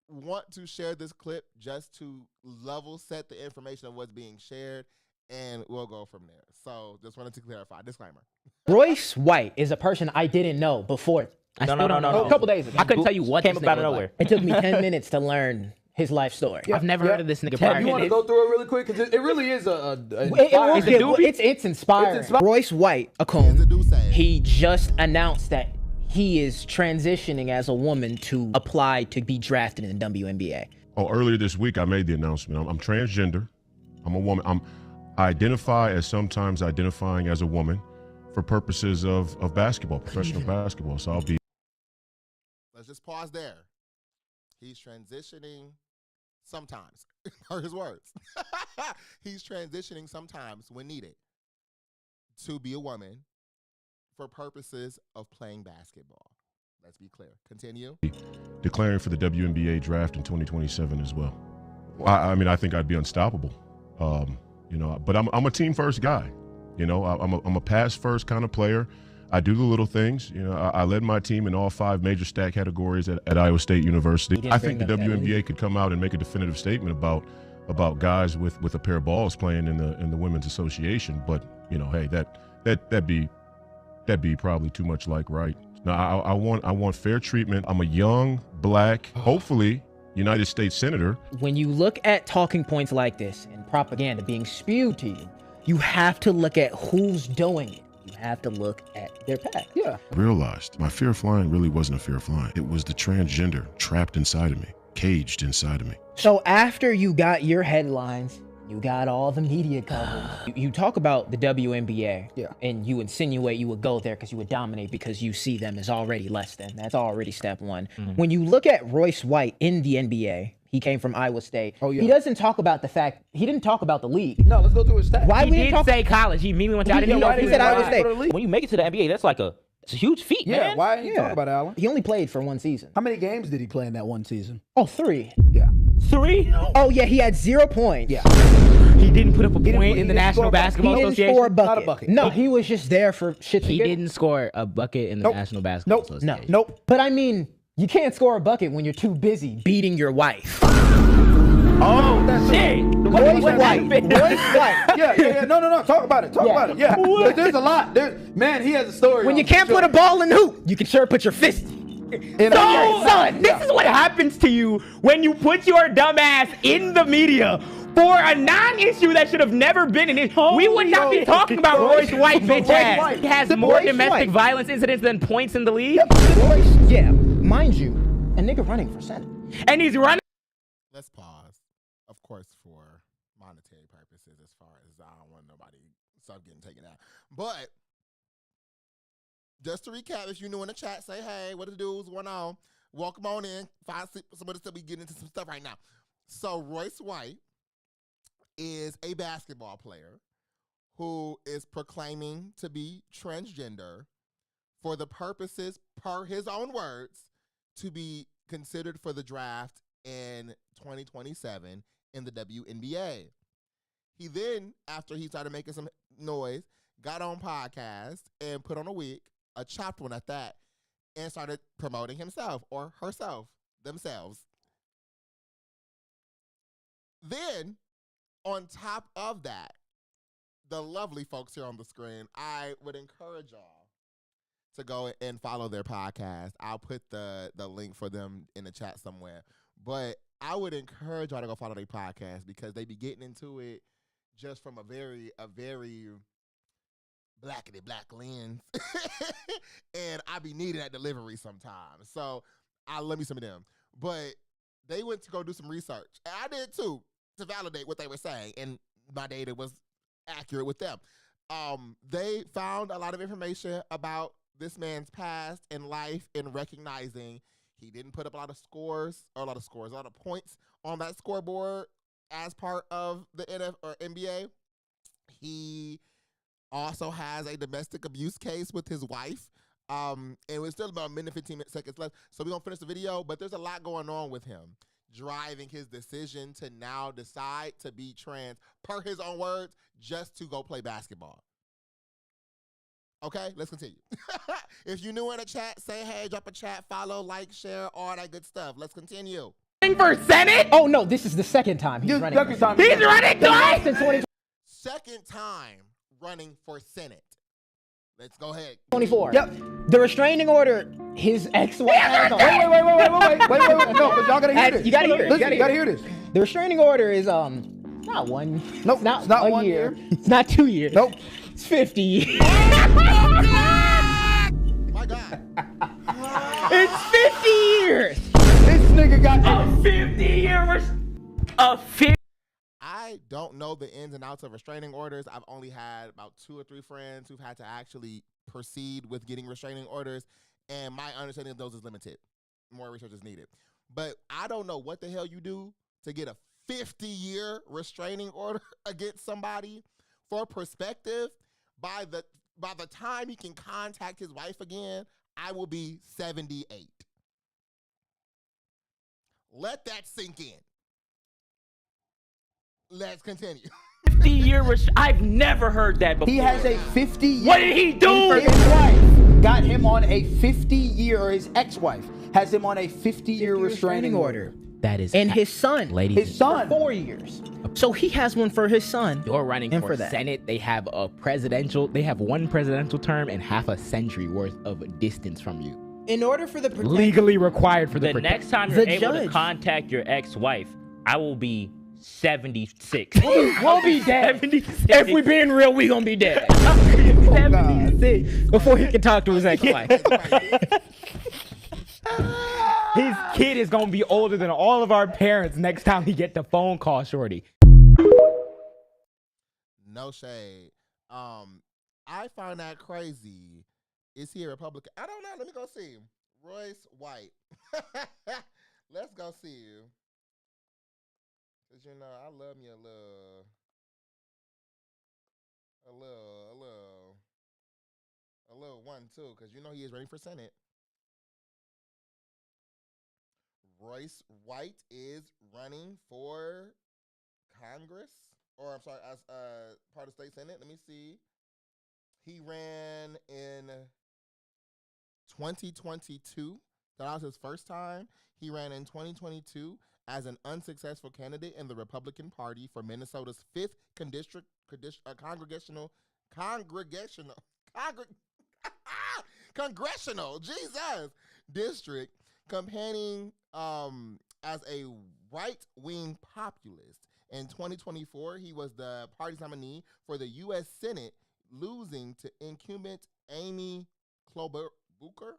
want to share this clip just to level set the information of what's being shared, and we'll go from there. So just wanted to clarify. Disclaimer. Royce White is a person I didn't know before. No. A couple days ago. I couldn't tell you what came this up out nigga of looked nowhere. It took me 10 minutes to learn his life story. I've never heard of this nigga prior. You want to go through it really quick? Because it really is it's inspiring. Royce White, he just announced that he is transitioning as a woman to apply to be drafted in the WNBA. Oh, earlier this week, I made the announcement. I'm transgender. I'm a woman. I identify as sometimes identifying as a woman for purposes of basketball, professional basketball. So I'll be. Let's just pause there. He's transitioning sometimes. Are his words. He's transitioning sometimes when needed to be a woman for purposes of playing basketball. Let's be clear. Continue. Declaring for the WNBA draft in 2027 as well. I mean, I think I'd be unstoppable. But I'm a team first guy. I'm a pass first kind of player. I do the little things. I led my team in all 5 major stat categories at Iowa State University. I think the WNBA could come out and make a definitive statement about guys with a pair of balls playing in the Women's Association. But hey, that'd be probably too much like right. Now I want fair treatment. I'm a young, black, hopefully United States Senator. When you look at talking points like this and propaganda being spewed to you, you have to look at who's doing it. You have to look at their path. Yeah. Realized my fear of flying really wasn't a fear of flying. It was the transgender trapped inside of me, caged inside of me. So after you got your headlines, you got all the media coverage. You talk about the WNBA, and you insinuate you would go there because you would dominate because you see them as already less than. That's already step one. When you look at Royce White in the NBA, he came from Iowa State. He doesn't talk about the fact, he didn't talk about the league. No, let's go through his stats. Why he did say college. He immediately went to he said Iowa State. When you make it to the NBA, that's like it's a huge feat, man. Why didn't you talk about it, Alan? He only played for 1 season. How many games did he play in that 1 season? Oh, 3. Yeah. 3? Oh, yeah, he had 0 points. Yeah. He didn't put up a point in the National Basketball Association? He didn't score a bucket. Not a bucket. No, he was just there for shit. He didn't score a bucket in the National Basketball Association. Nope. But I mean, you can't score a bucket when you're too busy beating your wife. Oh, shit. Royce White. Yeah. No. Talk about it. Talk about it. Yeah. There's a lot. Man, he has a story. When you can't put a ball in the hoop, you can sure put your fist in Son, this is what happens to you when you put your dumb ass in the media for a non-issue that should have never been an issue. We would not be talking about Royce White, bitch ass. He has more domestic violence incidents than points in the league. Yeah, mind you, a nigga running for Senate. And he's running. Let's pause. Of course, for monetary purposes, as far as I don't want nobody stuff getting taken out. But just to recap, if you're new in the chat, say, hey, what the dudes going on? Welcome on in. Find some of the stuff we get into some stuff right now. So Royce White is a basketball player who is proclaiming to be transgender for the purposes, per his own words, to be considered for the draft in 2027 in the WNBA. He then, after he started making some noise, got on podcast and put on a wig, a chopped one at that, and started promoting himself or herself, themselves. Then, on top of that, the lovely folks here on the screen, I would encourage y'all to go and follow their podcast. I'll put the link for them in the chat somewhere. But I would encourage y'all to go follow their podcast because they be getting into it just from a very blackity black lens. And I be needing that delivery sometimes. So I love me some of them. But they went to go do some research. And I did too, to validate what they were saying. And my data was accurate with them. They found a lot of information about this man's past and life in recognizing he didn't put up a lot of points on that scoreboard as part of the NBA. He also has a domestic abuse case with his wife. And we're still about a minute, 15 seconds left. So we're going to finish the video, but there's a lot going on with him, driving his decision to now decide to be trans, per his own words, just to go play basketball. Okay, let's continue. If you're new in the chat, say hey, drop a chat, follow, like, share, all that good stuff. Let's continue. For Senate? Oh, no, this is the second time he's running. He's running twice? Second time running for Senate. Let's go ahead. 24. Yep. The restraining order, his ex-wife has on. Wait. No, because y'all gotta hear this. You gotta hear it. Listen, you gotta hear this. The restraining order is not one. Nope. It's not a 1 year. year. It's not 2 years. Nope. It's 50 years. My God. It's 50 years. This nigga got a 50-year. I don't know the ins and outs of restraining orders. I've only had about 2 or 3 friends who've had to actually proceed with getting restraining orders, and my understanding of those is limited. More research is needed. But I don't know what the hell you do to get a 50-year restraining order against somebody. For perspective, by the time he can contact his wife again, I will be 78. Let that sink in. Let's continue. 50-year I've never heard that before. He has a 50-year. What did he do? His wife got him on a 50-year, or his ex-wife has him on a 50-year restraining order. That is. And his son. Ladies. His son. 4 years. So he has one for his son. You're running and for that. Senate. They have one presidential term and half a century worth of distance from you. In order for the legally required for the next time you're able to contact your ex-wife, I will be 76. We'll be dead. 76. If we being real, we gonna be dead. 76 before he can talk to his ex-wife. His kid is gonna be older than all of our parents next time he get the phone call, shorty. No shade. I find that crazy. Is he a Republican? I don't know. Let me go see. Royce White. Let's go see you. Cause you know I love me a little one too. Cause you know he is running for Senate. Royce White is running for Congress, or I'm sorry, as part of state Senate. Let me see. He ran in 2022. That was his first time. He ran in 2022 as an unsuccessful candidate in the Republican Party for Minnesota's 5th congressional district, campaigning as a right-wing populist. In 2024, he was the party's nominee for the U.S. Senate, losing to incumbent Amy Klobuchar, Klobuchar.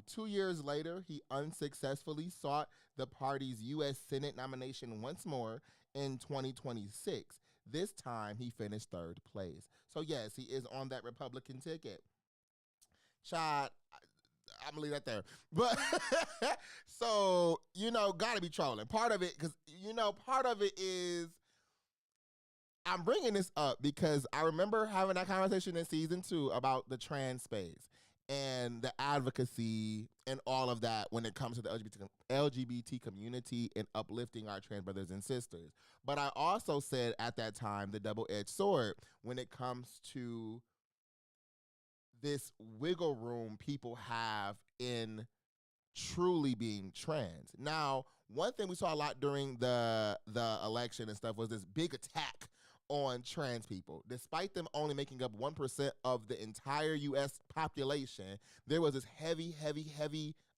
2 years later, he unsuccessfully sought the party's U.S. Senate nomination once more in 2026. This time, he finished 3rd place. So, yes, he is on that Republican ticket. Child, I'm going to leave that there. But, so, got to be trolling. Part of it, because, part of it is, I'm bringing this up because I remember having that conversation in season 2 about the trans space and the advocacy and all of that when it comes to the LGBT community and uplifting our trans brothers and sisters. But I also said at that time the double-edged sword when it comes to this wiggle room people have in truly being trans. Now, one thing we saw a lot during the election and stuff was this big attack on trans people. Despite them only making up 1% of the entire U.S. population, there was this heavy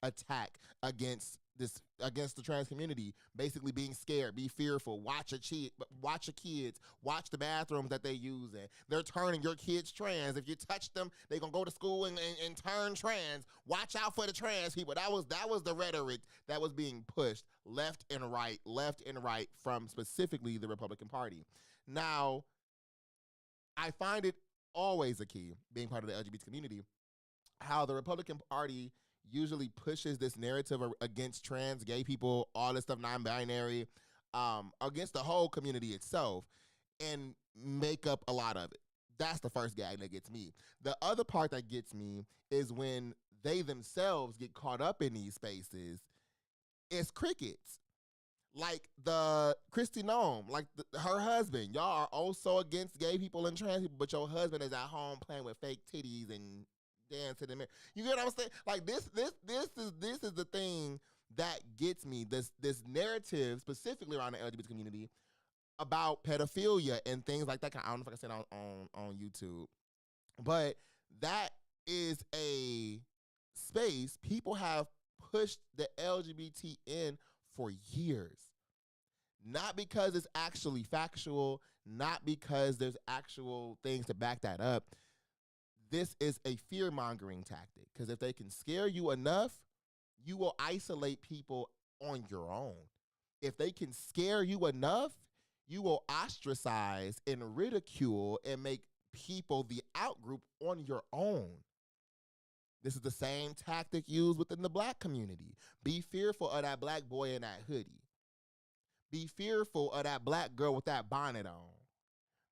attack against the trans community, basically being scared, be fearful, watch your kids, watch the bathrooms that they use in. They're turning your kids trans. If you touch them, they're going to go to school and turn trans. Watch out for the trans people. That was the rhetoric that was being pushed left and right from specifically the Republican Party. Now, I find it always a key, being part of the LGBT community, how the Republican Party usually pushes this narrative against trans, gay people, all this stuff, non-binary, against the whole community itself, and make up a lot of it. That's the first gag that gets me. The other part that gets me is when they themselves get caught up in these spaces, it's crickets. Like the Kristi Noem, like her husband. Y'all are also against gay people and trans people, but your husband is at home playing with fake titties and dancing in the mirror. You get what I'm saying? Like this is the thing that gets me. This narrative specifically around the LGBT community about pedophilia and things like that. I don't know if I can say it on YouTube, but that is a space people have pushed the LGBT in for years. Not because it's actually factual, not because there's actual things to back that up. This is a fear-mongering tactic, because if they can scare you enough, you will isolate people on your own. If they can scare you enough, you will ostracize and ridicule and make people the outgroup on your own. This is the same tactic used within the black community. Be fearful of that black boy in that hoodie. Be fearful of that black girl with that bonnet on.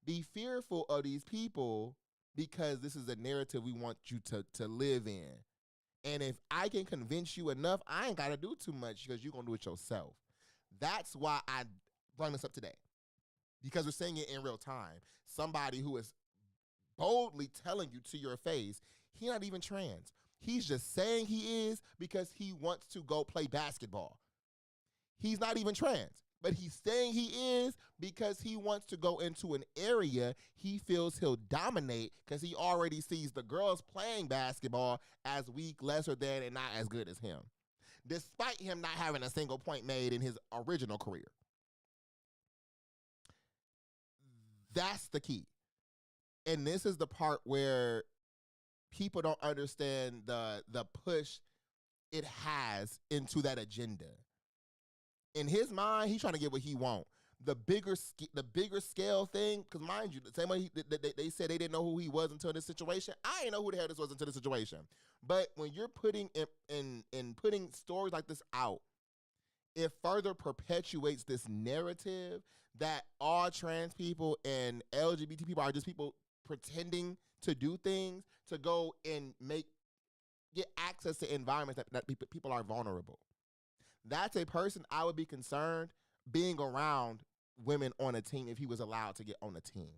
Be fearful of these people because this is a narrative we want you to live in. And if I can convince you enough, I ain't got to do too much because you're going to do it yourself. That's why I bring this up today, because we're seeing it in real time. Somebody who is boldly telling you to your face, he's not even trans. He's just saying he is because he wants to go play basketball. He's not even trans, but he's saying he is because he wants to go into an area he feels he'll dominate because he already sees the girls playing basketball as weak, lesser than, and not as good as him, despite him not having a single point made in his original career. That's the key. And this is the part where people don't understand the push it has into that agenda. In his mind, he's trying to get what he wants. The bigger scale thing, because mind you, the same way they said they didn't know who he was until this situation, I didn't know who the hell this was until this situation. But when you're putting putting stories like this out, it further perpetuates this narrative that all trans people and LGBT people are just people pretending to do things to go and get access to environments that people are vulnerable. That's a person I would be concerned being around women on a team if he was allowed to get on a team,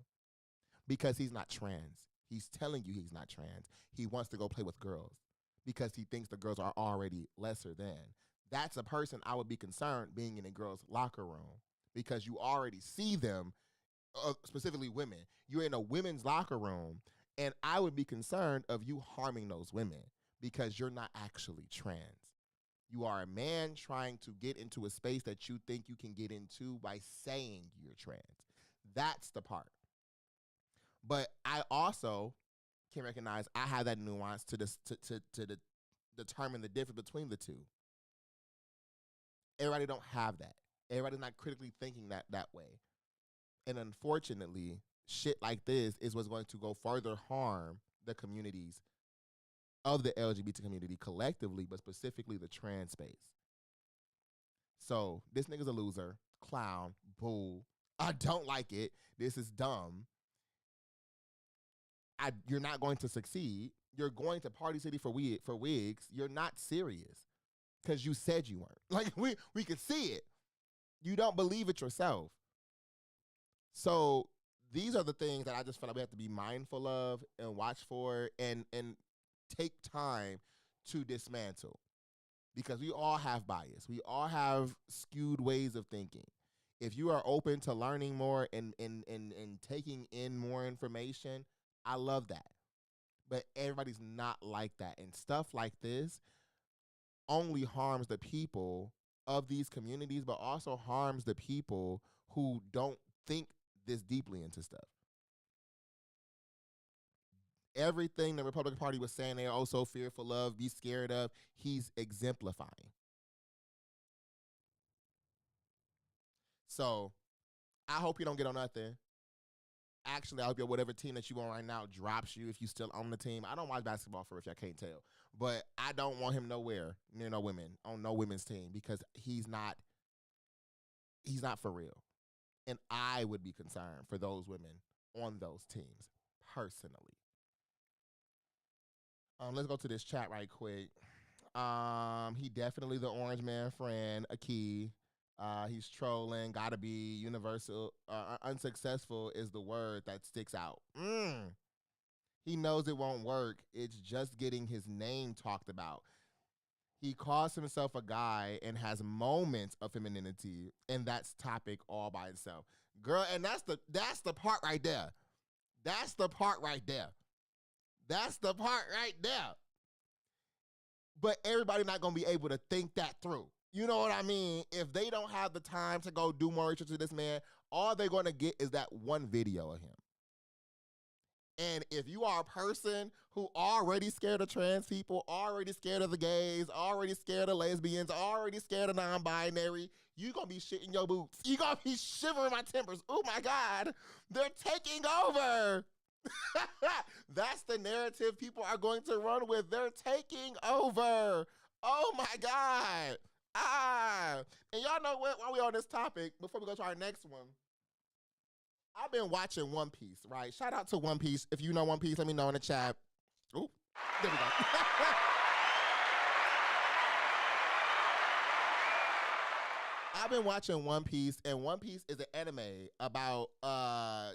because he's not trans. He's telling you he's not trans. He wants to go play with girls. because he thinks the girls are already lesser than. That's a person I would be concerned being in a girl's locker room because you already see them, specifically women. You're in a women's locker room, and I would be concerned of you harming those women because you're not actually trans. You are a man trying to get into a space that you think you can get into by saying you're trans. That's the part. But I also can recognize I have that nuance to determine the difference between the two. Everybody don't have that. Everybody's not critically thinking that way. And unfortunately, shit like this is what's going to go further harm the communities of the LGBT community collectively, but specifically the trans space. So this nigga's a loser, clown, boo. I don't like it. This is dumb. You're not going to succeed. You're going to Party City for wigs. You're not serious because you said you weren't. Like, we could see it. You don't believe it yourself. So these are the things that I just feel like we have to be mindful of and watch for and take time to dismantle, because we all have bias. We all have skewed ways of thinking. If you are open to learning more and taking in more information, I love that. But everybody's not like that. And stuff like this only harms the people of these communities, but also harms the people who don't think this deeply into stuff. Everything the Republican Party was saying they're oh so fearful of, be scared of, he's exemplifying. So I hope you don't get on nothing. Actually, I hope your whatever team that you on right now drops you if you still on the team. I don't watch basketball for if y'all can't tell. But I don't want him nowhere near no women, on no women's team, because he's not for real. And I would be concerned for those women on those teams, personally. Let's go to this chat right quick. He definitely the orange man friend, Aki. He's trolling, gotta be universal. Unsuccessful is the word that sticks out. He knows it won't work. It's just getting his name talked about. He calls himself a guy and has moments of femininity, and that's topic all by itself. Girl, and that's the part right there. That's the part right there. That's the part right there. But everybody not going to be able to think that through. You know what I mean? If they don't have the time to go do more research to this man, all they're going to get is that one video of him. And if you are a person who already scared of trans people, already scared of the gays, already scared of lesbians, already scared of non-binary, you're going to be shitting your boots. You're going to be shivering my timbers. Oh, my God. They're taking over. That's the narrative people are going to run with. They're taking over. Oh, my God. And y'all know what? While we on this topic, before we go to our next one, I've been watching One Piece, right? Shout out to One Piece. If you know One Piece, let me know in the chat. Ooh, there we go. I've been watching One Piece, and One Piece is an anime about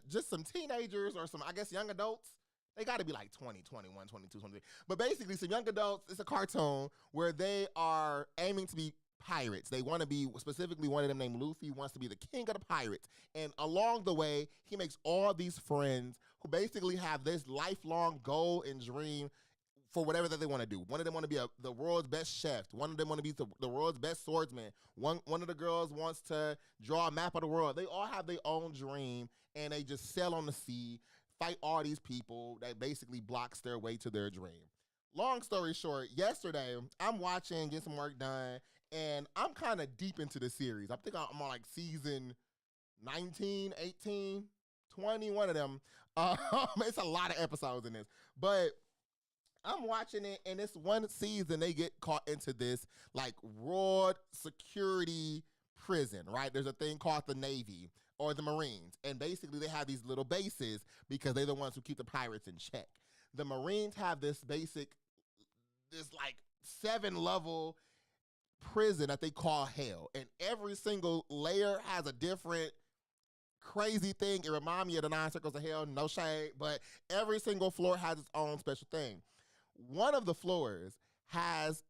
just some teenagers or some, I guess, young adults. They got to be like 20, 21, 22, 23. But basically, some young adults, it's a cartoon where they are aiming to be pirates. They want to be, specifically one of them named Luffy wants to be the king of the pirates. And along the way, he makes all these friends who basically have this lifelong goal and dream for whatever that they want to do. One of them want to be the world's best chef. One of them want to be the world's best swordsman. One of the girls wants to draw a map of the world. They all have their own dream, and they just sail on the sea, fight all these people that basically blocks their way to their dream. Long story short, yesterday, I'm watching, getting some work done, and I'm kind of deep into the series. I think I'm on like season 19, 18, 20, one of them. It's a lot of episodes in this. But I'm watching it, and this one season, they get caught into this like raw security prison, right? There's a thing called the Navy or the Marines. And basically, they have these little bases because they're the ones who keep the pirates in check. The Marines have this like 7-level prison that they call hell. And every single layer has a different crazy thing. It reminds me of the 9 Circles of Hell, no shade, but every single floor has its own special thing. One of the floors has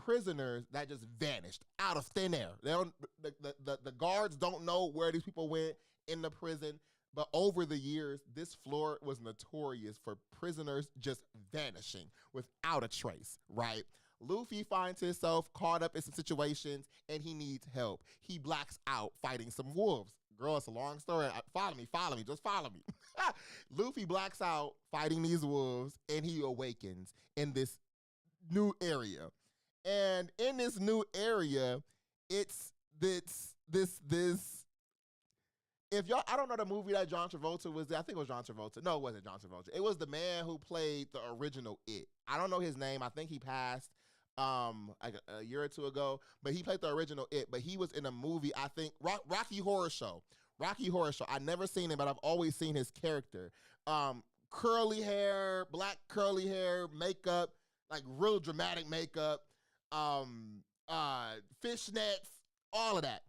prisoners that just vanished out of thin air. They don't, the guards don't know where these people went in the prison, but over the years, this floor was notorious for prisoners just vanishing without a trace, right? Luffy finds himself caught up in some situations, and he needs help. He blacks out fighting some wolves. Girl, it's a long story. Follow me, just follow me. Luffy blacks out fighting these wolves, and he awakens in this new area. And in this new area, it's this. If y'all, I don't know the movie that John Travolta was there. I think it was John Travolta. No, it wasn't John Travolta. It was the man who played the original It. I don't know his name. I think he passed like a year or two ago, but he played the original It. But he was in a movie, I think, Rocky Horror Show. Rocky Horror Show. I've never seen him, but I've always seen his character. Curly hair, black curly hair, makeup, like real dramatic makeup, fishnets, all of that.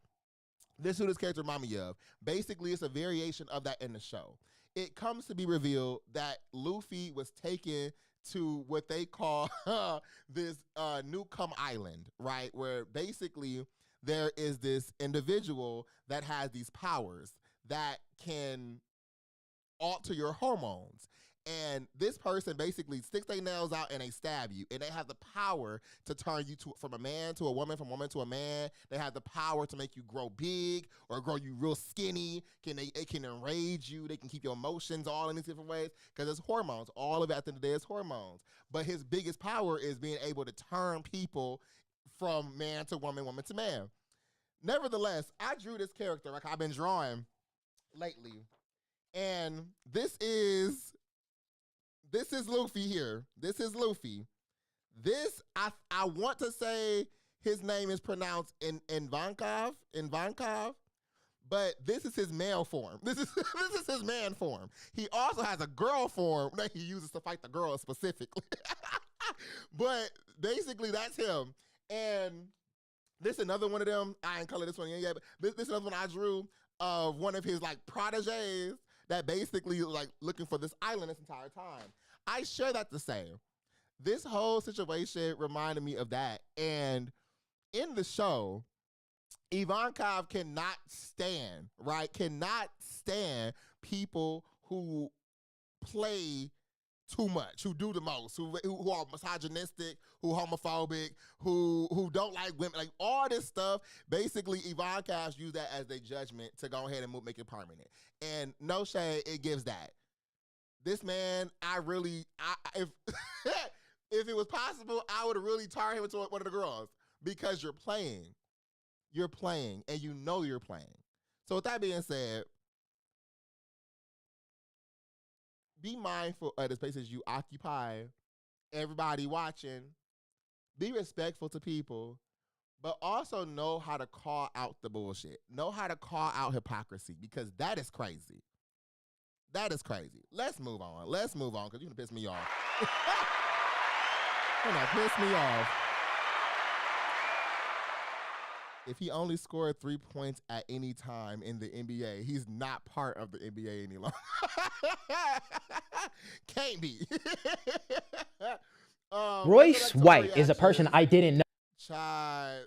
This is who this character reminded me of. Basically, it's a variation of that in the show. It comes to be revealed that Luffy was taken to what they call this Newcomb Island, right? Where basically there is this individual that has these powers that can alter your hormones. And this person basically sticks their nails out and they stab you. And they have the power to turn you from a man to a woman, from woman to a man. They have the power to make you grow big or grow you real skinny. It can enrage you. They can keep your emotions all in these different ways because it's hormones. All of it at the end of the day is hormones. But his biggest power is being able to turn people from man to woman, woman to man. Nevertheless, I drew this character like I've been drawing lately. And this is Luffy here. This is Luffy. This, I want to say his name is pronounced Ivankov, but this is his male form. This is his man form. He also has a girl form that he uses to fight the girls specifically. But basically, that's him. And this is another one of them. I ain't color this one yet, but this is another one I drew of one of his like proteges that basically like looking for this island this entire time. I share that to say, this whole situation reminded me of that. And in the show, Ivankov cannot stand people who play too much, who do the most, who are misogynistic, who homophobic, who don't like women, like all this stuff. Basically, Ivankov used that as their judgment to go ahead and make it permanent. And no shade, it gives that. This man, if if it was possible, I would have really turned him into one of the girls because you're playing, and you know you're playing. So with that being said, be mindful of the spaces you occupy, everybody watching, be respectful to people, but also know how to call out the bullshit. Know how to call out hypocrisy because that is crazy. That is crazy. Let's move on because you're going to piss me off. You're going to piss me off. If he only scored 3 points at any time in the NBA, he's not part of the NBA any longer. Can't be. Royce White is a person I didn't know. Child,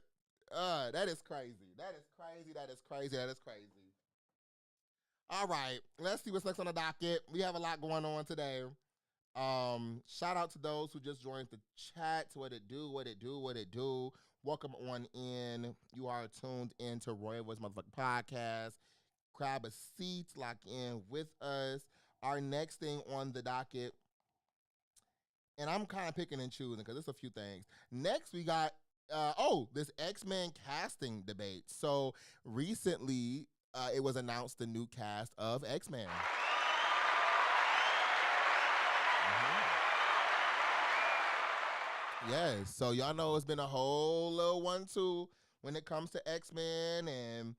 that is crazy. That is crazy. All right, let's see what's next on the docket. We have a lot going on today. Shout out to those who just joined the chat. What it do. Welcome on in. You are tuned in to Royal Voice Motherfucking Podcast. Grab a seat, lock in with us. Our next thing on the docket, and I'm kind of picking and choosing because there's a few things. Next, we got, this X-Men casting debate. So recently, it was announced the new cast of X-Men. Yes, so y'all know it's been a whole little 1-2 when it comes to X-Men and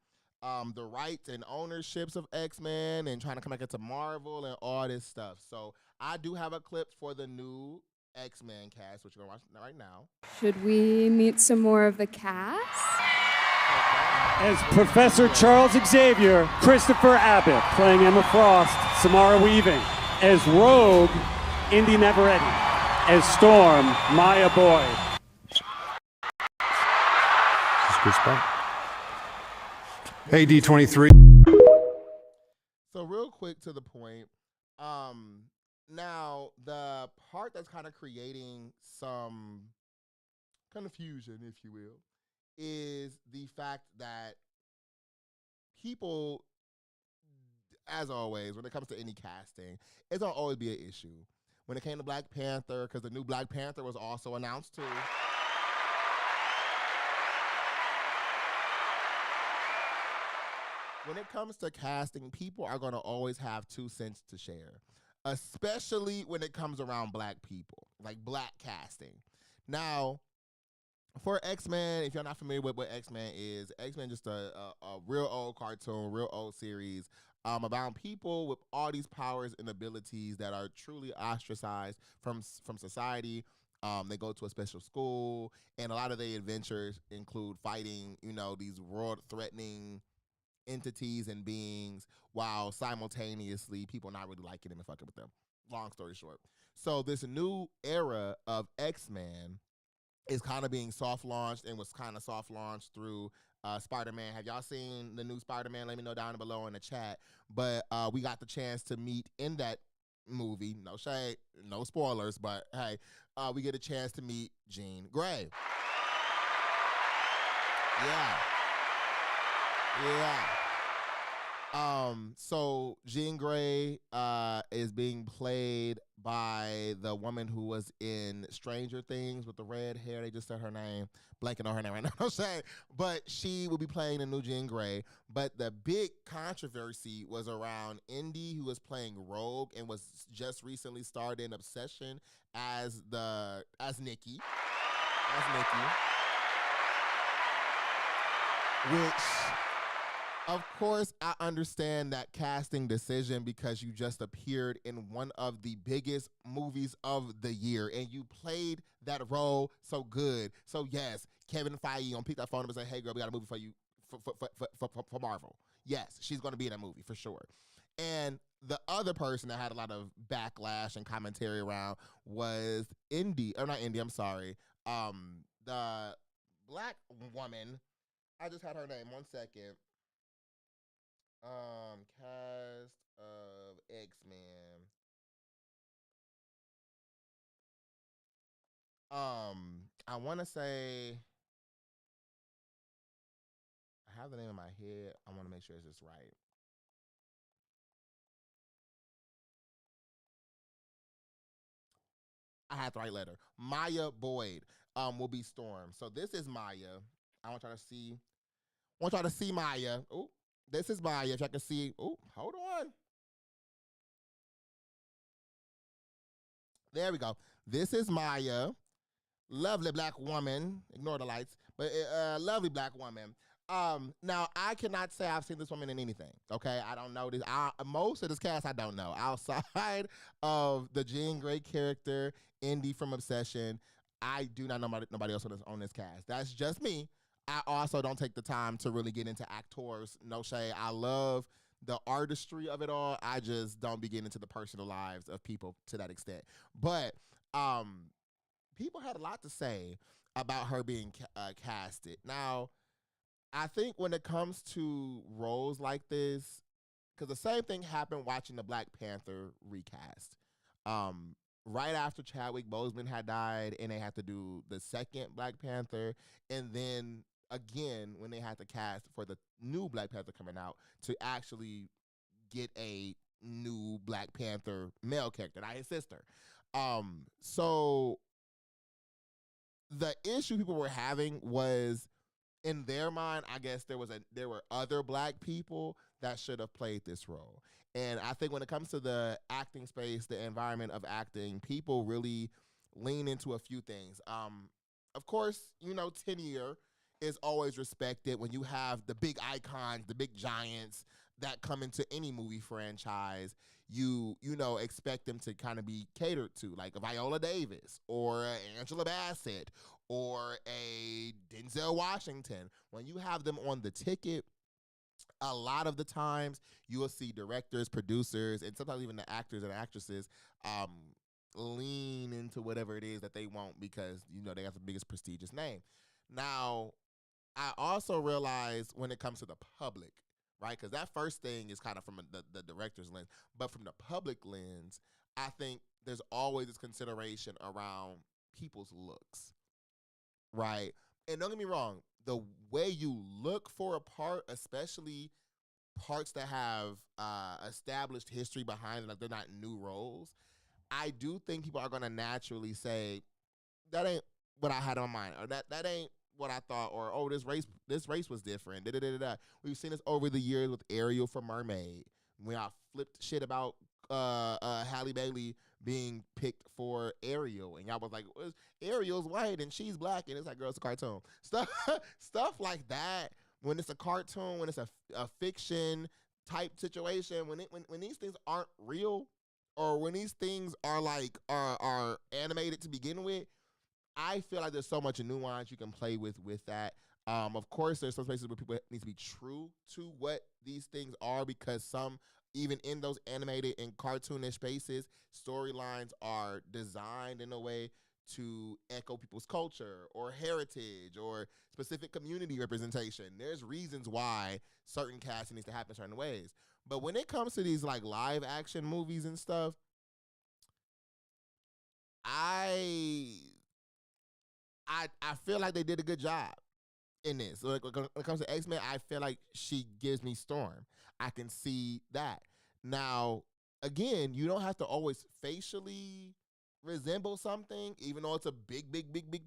the rights and ownerships of X-Men and trying to come back into Marvel and all this stuff. So I do have a clip for the new X-Men cast, which you're going to watch right now. Should we meet some more of the cast? As Professor Charles Xavier, Christopher Abbott, playing Emma Frost, Samara Weaving. As Rogue, Indy Neveretti. As Storm, Maya Boyd. good spot. AD 23. So real quick to the point. Now the part that's kind of creating some confusion, if you will, is the fact that people, as always, when it comes to any casting, it's gonna always be an issue. When it came to Black Panther, because the new Black Panther was also announced too. When it comes to casting, people are going to always have 2 cents to share, especially when it comes around black people, like black casting. Now, for X-Men, if you're not familiar with what X-Men is just a real old cartoon, real old series about people with all these powers and abilities that are truly ostracized from society. They go to a special school, and a lot of their adventures include fighting, these world-threatening entities and beings, while simultaneously people not really liking them and fucking with them. Long story short. So this new era of X-Men is kind of being soft launched, and was kind of soft launched through Spider-Man. Have y'all seen the new Spider-Man? Let me know down below in the chat. But we got the chance to meet in that movie, no shade, no spoilers, but hey, we get a chance to meet Jean Grey. Yeah. So Jean Grey is being played by the woman who was in Stranger Things with the red hair. They just said her name. Blanking on her name right now. I'm saying, but she will be playing the new Jean Grey. But the big controversy was around Indy, who was playing Rogue and was just recently starred in Obsession as Nikki. Which, of course, I understand that casting decision because you just appeared in one of the biggest movies of the year and you played that role so good. So yes, Kevin Feige gonna pick that phone up and say, "Hey girl, we got a movie for you for Marvel." Yes, she's gonna be in that movie for sure. And the other person that had a lot of backlash and commentary around was the black woman. I just had her name. 1 second. Cast of X-Men. I want to say, I have the name in my head. I want to make sure it's just right. I had the right letter. Maya Boyd will be Storm. So this is Maya. I want y'all to see Maya. Oh, this is Maya. If y'all can see. Oh, hold on. There we go. This is Maya. Lovely black woman. Ignore the lights. But lovely black woman. Now, I cannot say I've seen this woman in anything, okay? I don't know this. Most of this cast, I don't know. Outside of the Jean Grey character, Indy from Obsession, I do not know nobody else on this cast. That's just me. I also don't take the time to really get into actors. No shade. I love the artistry of it all. I just don't be getting into the personal lives of people to that extent. But people had a lot to say about her being casted. Now, I think when it comes to roles like this, because the same thing happened watching the Black Panther recast. Right after Chadwick Boseman had died, and they had to do the second Black Panther, and then again when they had to cast for the new Black Panther coming out to actually get a new Black Panther male character, not his sister. So the issue people were having was, in their mind, I guess there were other black people that should have played this role. And I think when it comes to the acting space, the environment of acting, people really lean into a few things. Of course, tenure is always respected when you have the big icons, the big giants that come into any movie franchise. You expect them to kind of be catered to, like a Viola Davis or Angela Bassett or a Denzel Washington. When you have them on the ticket, a lot of the times you will see directors, producers, and sometimes even the actors and actresses lean into whatever it is that they want because they have the biggest prestigious name. Now, I also realized when it comes to the public, right? Because that first thing is kind of from the director's lens, but from the public lens, I think there's always this consideration around people's looks, right? And don't get me wrong, the way you look for a part, especially parts that have established history behind them, like they're not new roles, I do think people are going to naturally say, that ain't what I had on my mind, or that ain't what I thought, or oh, this race was different. We've seen this over the years with Ariel from Mermaid. When I flipped shit about Halle Bailey being picked for Ariel, and y'all was like, Ariel's white and she's black, and it's like, girl, it's a cartoon. Stuff like that. When it's a cartoon, when it's a fiction type situation, when these things aren't real, or when these things are like are animated to begin with, I feel like there's so much nuance you can play with that. Of course, there's some places where people need to be true to what these things are, because some, even in those animated and cartoonish spaces, storylines are designed in a way to echo people's culture or heritage or specific community representation. There's reasons why certain casting needs to happen certain ways. But when it comes to these like live action movies and stuff, I feel like they did a good job in this. So like, when it comes to X-Men, I feel like she gives me Storm. I can see that. Now, again, you don't have to always facially resemble something, even though it's a big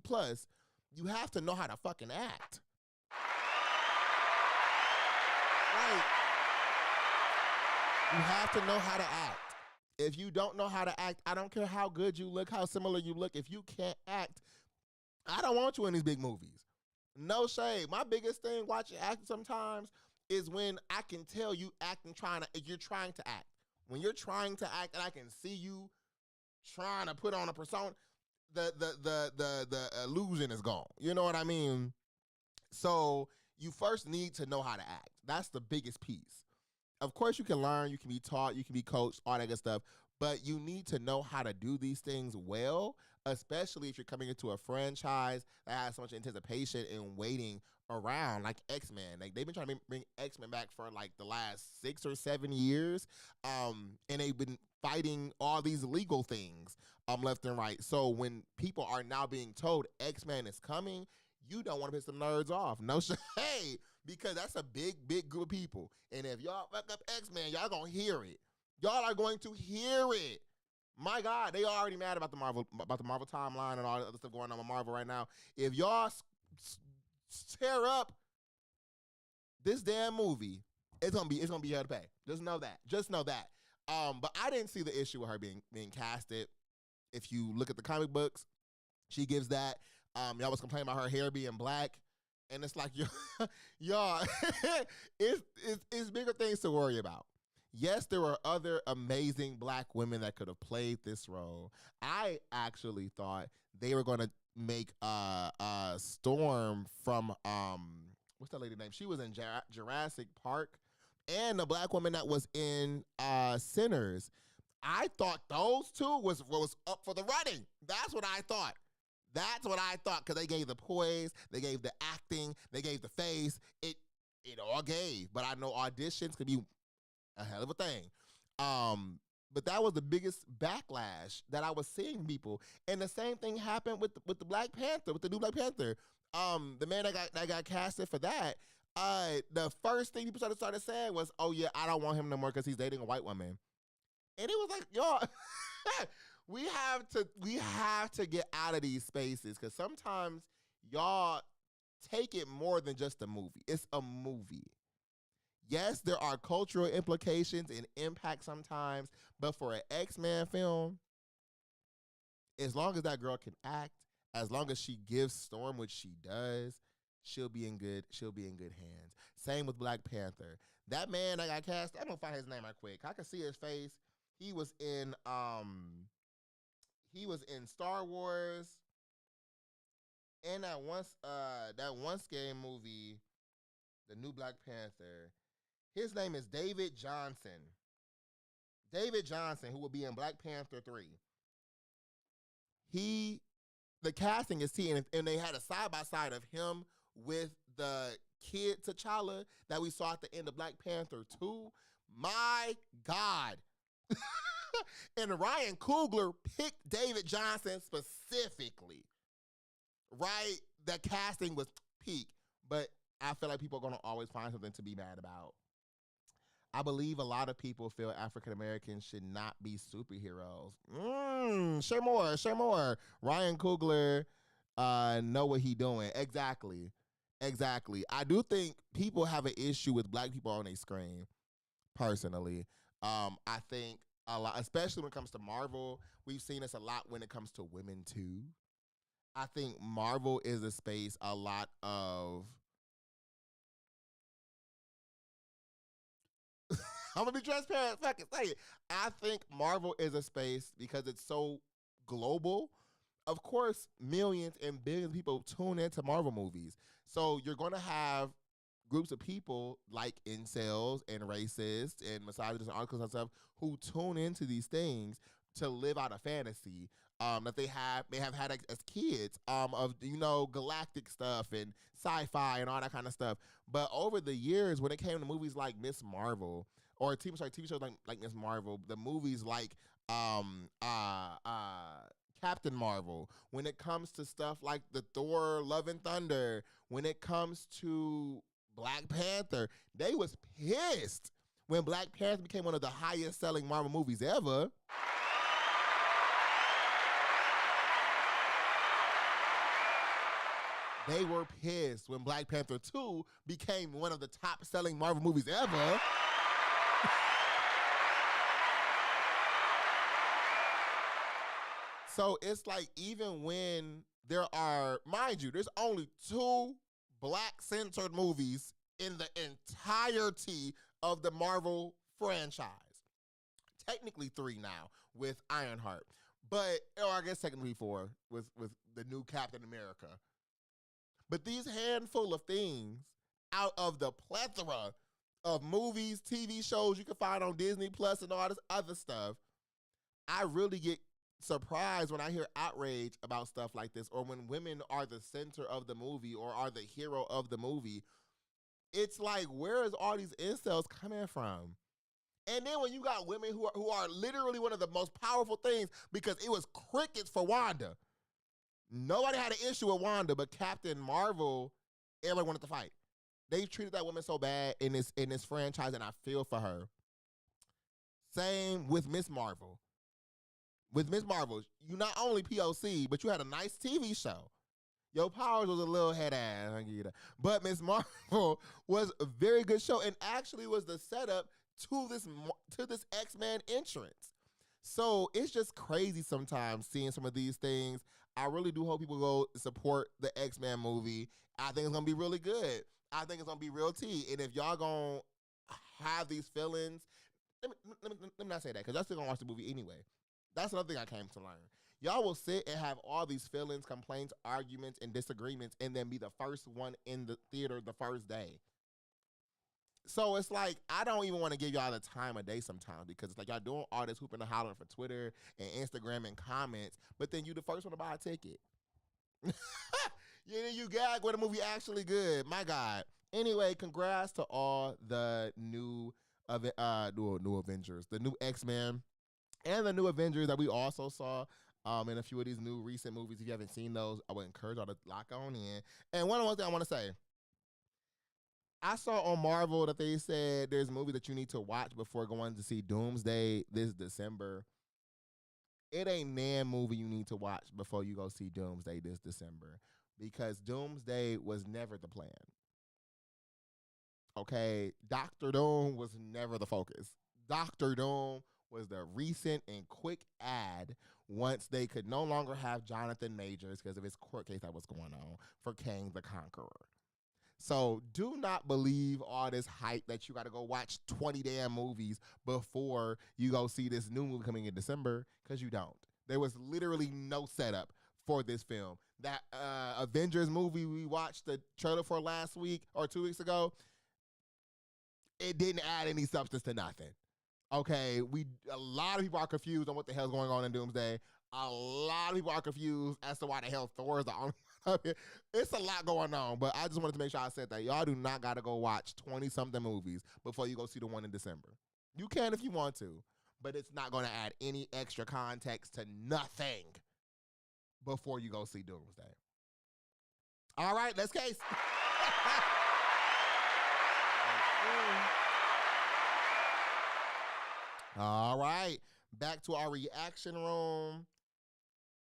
plus. You have to know how to fucking act. Right. You have to know how to act. If you don't know how to act, I don't care how good you look, how similar you look. If you can't act, I don't want you in these big movies. No shade. My biggest thing watching acting sometimes is when I can tell you acting, you're trying to act. When you're trying to act and I can see you trying to put on a persona, the illusion is gone. You know what I mean? So you first need to know how to act. That's the biggest piece. Of course, you can learn, you can be taught, you can be coached, all that good stuff. But you need to know how to do these things well, especially if you're coming into a franchise that has so much anticipation and waiting around, like X-Men. Like, they've been trying to bring X-Men back for like the last 6 or 7 years, and they've been fighting all these legal things left and right. So when people are now being told X-Men is coming, you don't want to piss some nerds off. No shade, because that's a big group of people. And if y'all fuck up X-Men, y'all gonna hear it. Y'all are going to hear it. My God, they already mad about the Marvel timeline and all the other stuff going on with Marvel right now. If y'all tear up this damn movie, it's gonna be hell to pay. Just know that. But I didn't see the issue with her being casted. If you look at the comic books, she gives that. Y'all was complaining about her hair being black, and it's like y'all, it's bigger things to worry about. Yes, there were other amazing black women that could have played this role. I actually thought they were going to make Storm from what's that lady name? She was in Jurassic Park, and the black woman that was in Sinners. I thought those two was up for the running. That's what I thought. Because they gave the poise, they gave the acting, they gave the face. It all gave. But I know auditions could be a hell of a thing. But that was the biggest backlash that I was seeing from people. And the same thing happened with the Black Panther, with the new Black Panther. The man that got casted for that, the first thing people started saying was, oh yeah, I don't want him no more because he's dating a white woman. And it was like, y'all, we have to get out of these spaces, because sometimes y'all take it more than just a movie. It's a movie. Yes, there are cultural implications and impact sometimes, but for an X-Men film, as long as that girl can act, as long as she gives Storm what she does, she'll be in good hands. Same with Black Panther. That man that got cast, I'm gonna find his name right quick. I can see his face. He was in Star Wars and that one scary movie, the new Black Panther. His name is David Johnson. David Johnson, who will be in Black Panther 3. The casting is T, and they had a side-by-side of him with the kid T'Challa that we saw at the end of Black Panther 2, my God. And Ryan Coogler picked David Johnson specifically, right? The casting was peak, but I feel like people are going to always find something to be mad about. I believe a lot of people feel African Americans should not be superheroes. Share more. Ryan Coogler, know what he doing. Exactly. I do think people have an issue with black people on their screen, personally. I think a lot, especially when it comes to Marvel, we've seen this a lot when it comes to women too. I think Marvel is a space a lot of I'm gonna be transparent. Fuck it, say it. I think Marvel is a space because it's so global. Of course, millions and billions of people tune into Marvel movies. So you're gonna have groups of people like incels and racists and misogynists and articles and stuff who tune into these things to live out a fantasy that they may have had as kids of, you know, galactic stuff and sci-fi and all that kind of stuff. But over the years, when it came to movies like Miss Marvel or TV shows like Miss Marvel, the movies like Captain Marvel, when it comes to stuff like the Thor Love and Thunder, when it comes to Black Panther, they was pissed when Black Panther became one of the highest selling Marvel movies ever. They were pissed when Black Panther 2 became one of the top selling Marvel movies ever. So it's like, even when there are, mind you, there's only 2 black-centered movies in the entirety of the Marvel franchise. Technically 3 now with Ironheart, but, or I guess technically 4 with the new Captain America. But these handful of things out of the plethora of movies, TV shows you can find on Disney Plus and all this other stuff, I really get surprised when I hear outrage about stuff like this, or when women are the center of the movie or are the hero of the movie. It's like, where is all these incels coming from? And then when you got women who are literally one of the most powerful things, because it was crickets for Wanda. Nobody had an issue with Wanda, but Captain Marvel, everybody wanted to fight. They treated that woman so bad in this franchise, and I feel for her. Same with Miss Marvel. With Miss Marvel, you not only POC, but you had a nice TV show. Your Powers was a little head ass, I give you that. But Miss Marvel was a very good show, and actually was the setup to this X-Men entrance. So it's just crazy sometimes seeing some of these things. I really do hope people go support the X-Men movie. I think it's gonna be really good. I think it's gonna be real tea. And if y'all gonna have these feelings, let me not say that, because y'all still gonna watch the movie anyway. That's another thing I came to learn. Y'all will sit and have all these feelings, complaints, arguments, and disagreements, and then be the first one in the theater the first day. So it's like, I don't even want to give y'all the time of day sometimes, because it's like y'all doing all this hooping and hollering for Twitter and Instagram and comments, but then you the first one to buy a ticket. You gag when the movie actually good. My God. Anyway, congrats to all the new Avengers, the new X-Men, and the new Avengers that we also saw in a few of these new recent movies. If you haven't seen those, I would encourage y'all to lock on in. And one thing I want to say, I saw on Marvel that they said there's a movie that you need to watch before going to see Doomsday this December. It ain't nan movie you need to watch before you go see Doomsday this December, because Doomsday was never the plan. Okay, Dr. Doom was never the focus. Dr. Doom was the recent and quick ad once they could no longer have Jonathan Majors because of his court case that was going on for Kang the Conqueror. So do not believe all this hype that you got to go watch 20 damn movies before you go see this new movie coming in December, because you don't. There was literally no setup for this film. That Avengers movie we watched the trailer for last week or 2 weeks ago, it didn't add any substance to nothing. Okay, a lot of people are confused on what the hell's going on in Doomsday. A lot of people are confused as to why the hell Thor is the only one I mean, it's a lot going on, but I just wanted to make sure I said that. Y'all do not got to go watch 20-something movies before you go see the one in December. You can if you want to, but it's not going to add any extra context to nothing before you go see Doomsday. All right, let's case. All right, back to our reaction room.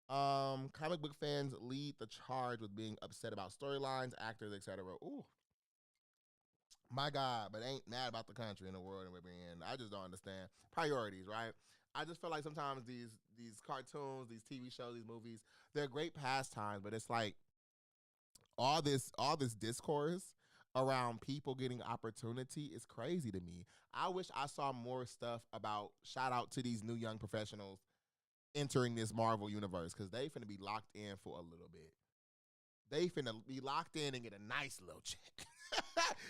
Comic book fans lead the charge with being upset about storylines, actors, etc. Ooh, my God, but ain't mad about the country and the world and we're in. I just don't understand priorities, right? I just feel like sometimes these cartoons, these TV shows, these movies, they're great pastimes, but it's like all this discourse around people getting opportunity is crazy to me. I wish I saw more stuff about, shout out to these new young professionals entering this Marvel universe, because they finna be locked in for a little bit. They finna be locked in and get a nice little check.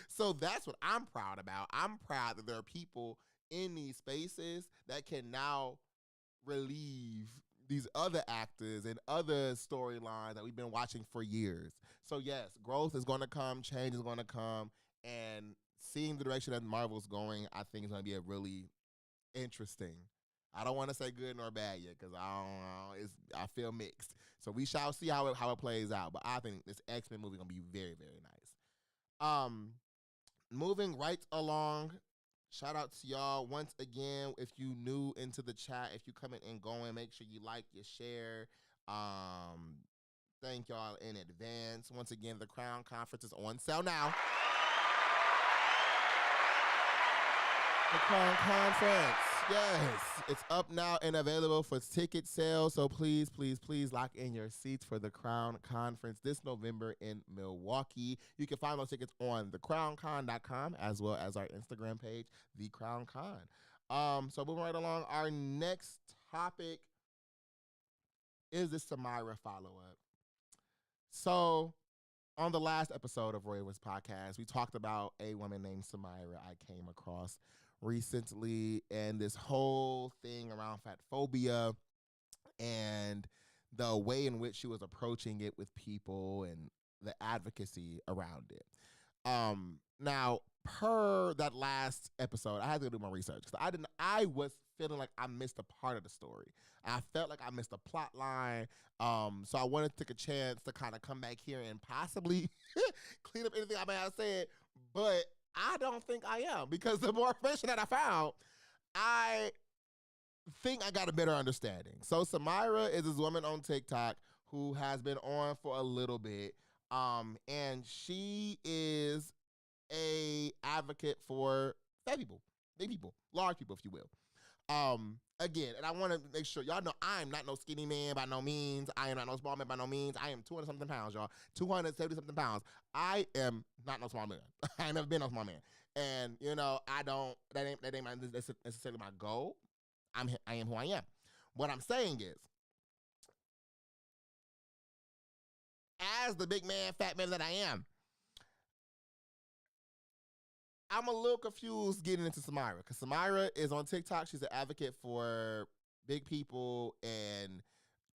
So that's what I'm proud about. I'm proud that there are people in these spaces that can now relieve these other actors and other storylines that we've been watching for years. So yes, growth is going to come, change is going to come, and seeing the direction that Marvel's going, I think is going to be a really interesting. I don't want to say good nor bad yet because I feel mixed. So we shall see how it plays out. But I think this X-Men movie is going to be very, very nice. Moving right along, shout out to y'all once again. If you new into the chat, if you coming and going, make sure you like, you share. Thank y'all in advance. Once again, the Crown Conference is on sale now. The Crown Conference, yes, it's up now and available for ticket sale. So please, please, please lock in your seats for the Crown Conference this November in Milwaukee. You can find those tickets on thecrowncon.com as well as our Instagram page, The Crown Con. So moving right along, our next topic is the Samira follow-up. So on the last episode of Royal's podcast, we talked about a woman named Samira I came across recently, and this whole thing around fat phobia and the way in which she was approaching it with people and the advocacy around it. Now, per that last episode, I had to do my research because I was feeling like I missed a part of the story. I felt like I missed a plot line. So I wanted to take a chance to kind of come back here and possibly clean up anything I may have said, but I don't think I am, because the more information that I found, I think I got a better understanding. So Samira is this woman on TikTok who has been on for a little bit, and she is a advocate for fat people, big people, large people, if you will. Again, and I want to make sure y'all know I am not no skinny man by no means. I am not no small man by no means. I am 200-something pounds, y'all. 270-something pounds. I am not no small man. I ain't never been no small man. And, you know, that ain't necessarily my goal. I am who I am. What I'm saying is, as the big man, fat man that I am, I'm a little confused getting into Samira, because Samira is on TikTok. She's an advocate for big people, and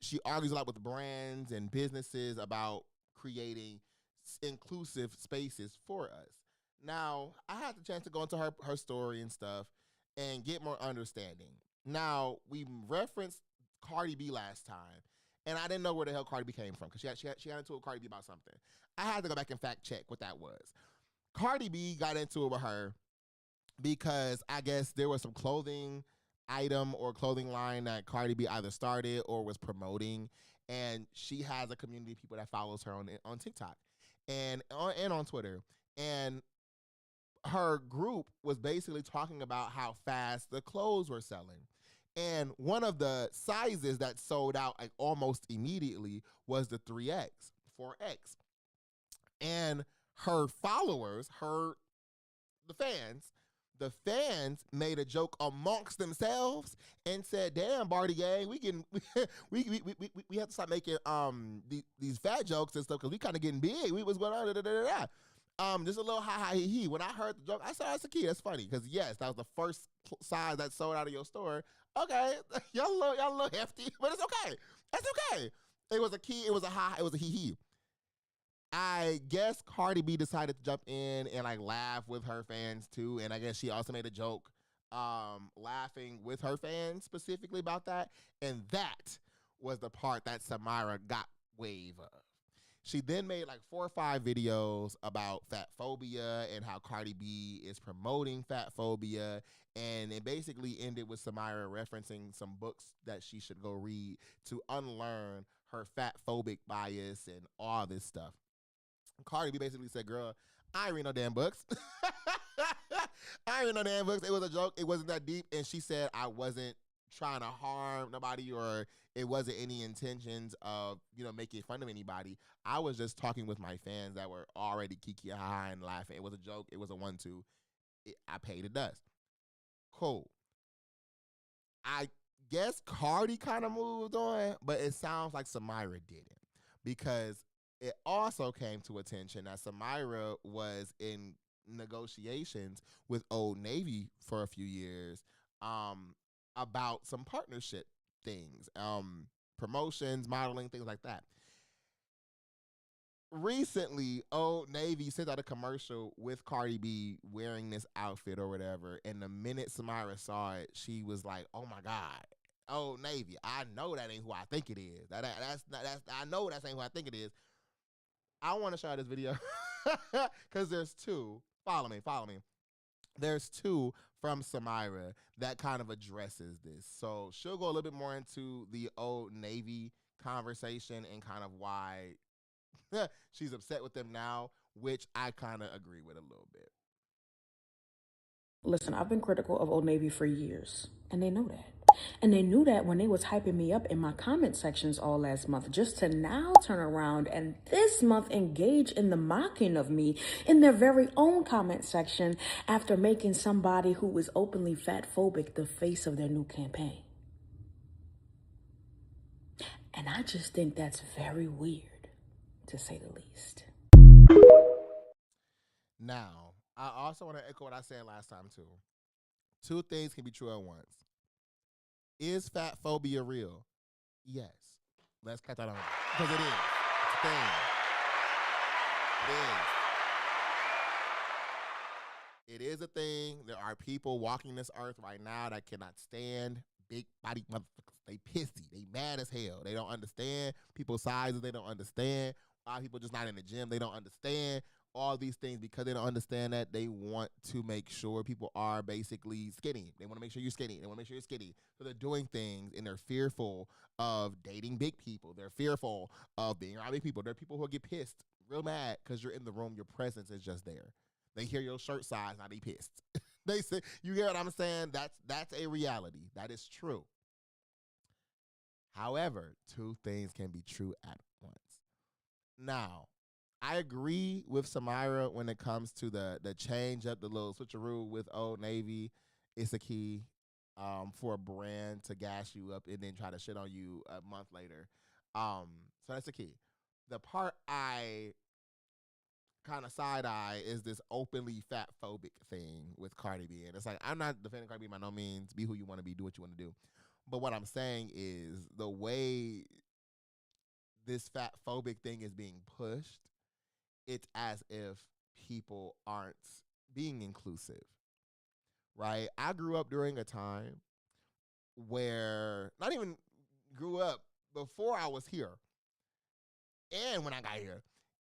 she argues a lot with brands and businesses about creating inclusive spaces for us. Now, I had the chance to go into her story and stuff and get more understanding. Now, we referenced Cardi B last time, and I didn't know where the hell Cardi B came from, because she got into a Cardi B about something. I had to go back and fact check what that was. Cardi B got into it with her because I guess there was some clothing item or clothing line that Cardi B either started or was promoting, and she has a community of people that follows her on TikTok and on Twitter. And her group was basically talking about how fast the clothes were selling. And one of the sizes that sold out like almost immediately was the 3X, 4X. And her followers, the fans made a joke amongst themselves and said, "Damn, Barty gang, we have to stop making these fat jokes and stuff because we kind of getting big. What's going on? Just a little hi he. When I heard the joke, I said, "That's a key. That's funny." Because yes, that was the first size that sold out of your store. Okay, y'all a little hefty, but it's okay. It's okay. It was a key. It was a hi. It was a he. I guess Cardi B decided to jump in and like laugh with her fans too, and I guess she also made a joke laughing with her fans specifically about that, and that was the part that Samira got wave of. She then made like 4 or 5 videos about fat phobia and how Cardi B is promoting fat phobia, and it basically ended with Samira referencing some books that she should go read to unlearn her fat phobic bias and all this stuff. Cardi B basically said, girl, I ain't read no damn books. I ain't read no damn books. It was a joke. It wasn't that deep. And she said I wasn't trying to harm nobody, or it wasn't any intentions of, making fun of anybody. I was just talking with my fans that were already kiki ha and laughing. It was a joke. It was a 1-2. I paid the dust. Cool. I guess Cardi kind of moved on, but it sounds like Samira didn't, because it also came to attention that Samira was in negotiations with Old Navy for a few years about some partnership things, promotions, modeling, things like that. Recently, Old Navy sent out a commercial with Cardi B wearing this outfit or whatever, and the minute Samira saw it, she was like, "Oh my God, Old Navy! I know that ain't who I think it is. I know that's ain't who I think it is." I want to show you this video because there's 2. Follow me. There's 2 from Samira that kind of addresses this. So she'll go a little bit more into the Old Navy conversation and kind of why she's upset with them now, which I kind of agree with a little bit. Listen, I've been critical of Old Navy for years, and they know that. And they knew that when they was hyping me up in my comment sections all last month, just to now turn around and this month engage in the mocking of me in their very own comment section after making somebody who was openly fat phobic the face of their new campaign. And I just think that's very weird, to say the least. Now, I also want to echo what I said last time too. 2 things can be true at once. Is fat phobia real? Yes. Let's cut that on. Because it is. It's a thing. It is a thing. There are people walking this earth right now that cannot stand big body motherfuckers. They pissy. They mad as hell. They don't understand people's sizes. They don't understand. A lot of people just not in the gym. They don't understand all these things because they don't understand that. They want to make sure people are basically skinny. They want to make sure you're skinny. They want to make sure you're skinny. So they're doing things and they're fearful of dating big people. They're fearful of being around big people. There are people who get pissed real mad because you're in the room. Your presence is just there. They hear your shirt size, now they pissed. They say, you hear what I'm saying? That's a reality. That is true. However, 2 things can be true at once. Now, I agree with Samira when it comes to the change up, the little switcheroo with Old Navy. It's a key for a brand to gas you up and then try to shit on you a month later. So that's the key. The part I kind of side-eye is this openly fat phobic thing with Cardi B. And it's like, I'm not defending Cardi B by no means. Be who you want to be. Do what you want to do. But what I'm saying is the way this fat phobic thing is being pushed, it's as if people aren't being inclusive, right? I grew up during a time where, not even grew up, before I was here and when I got here,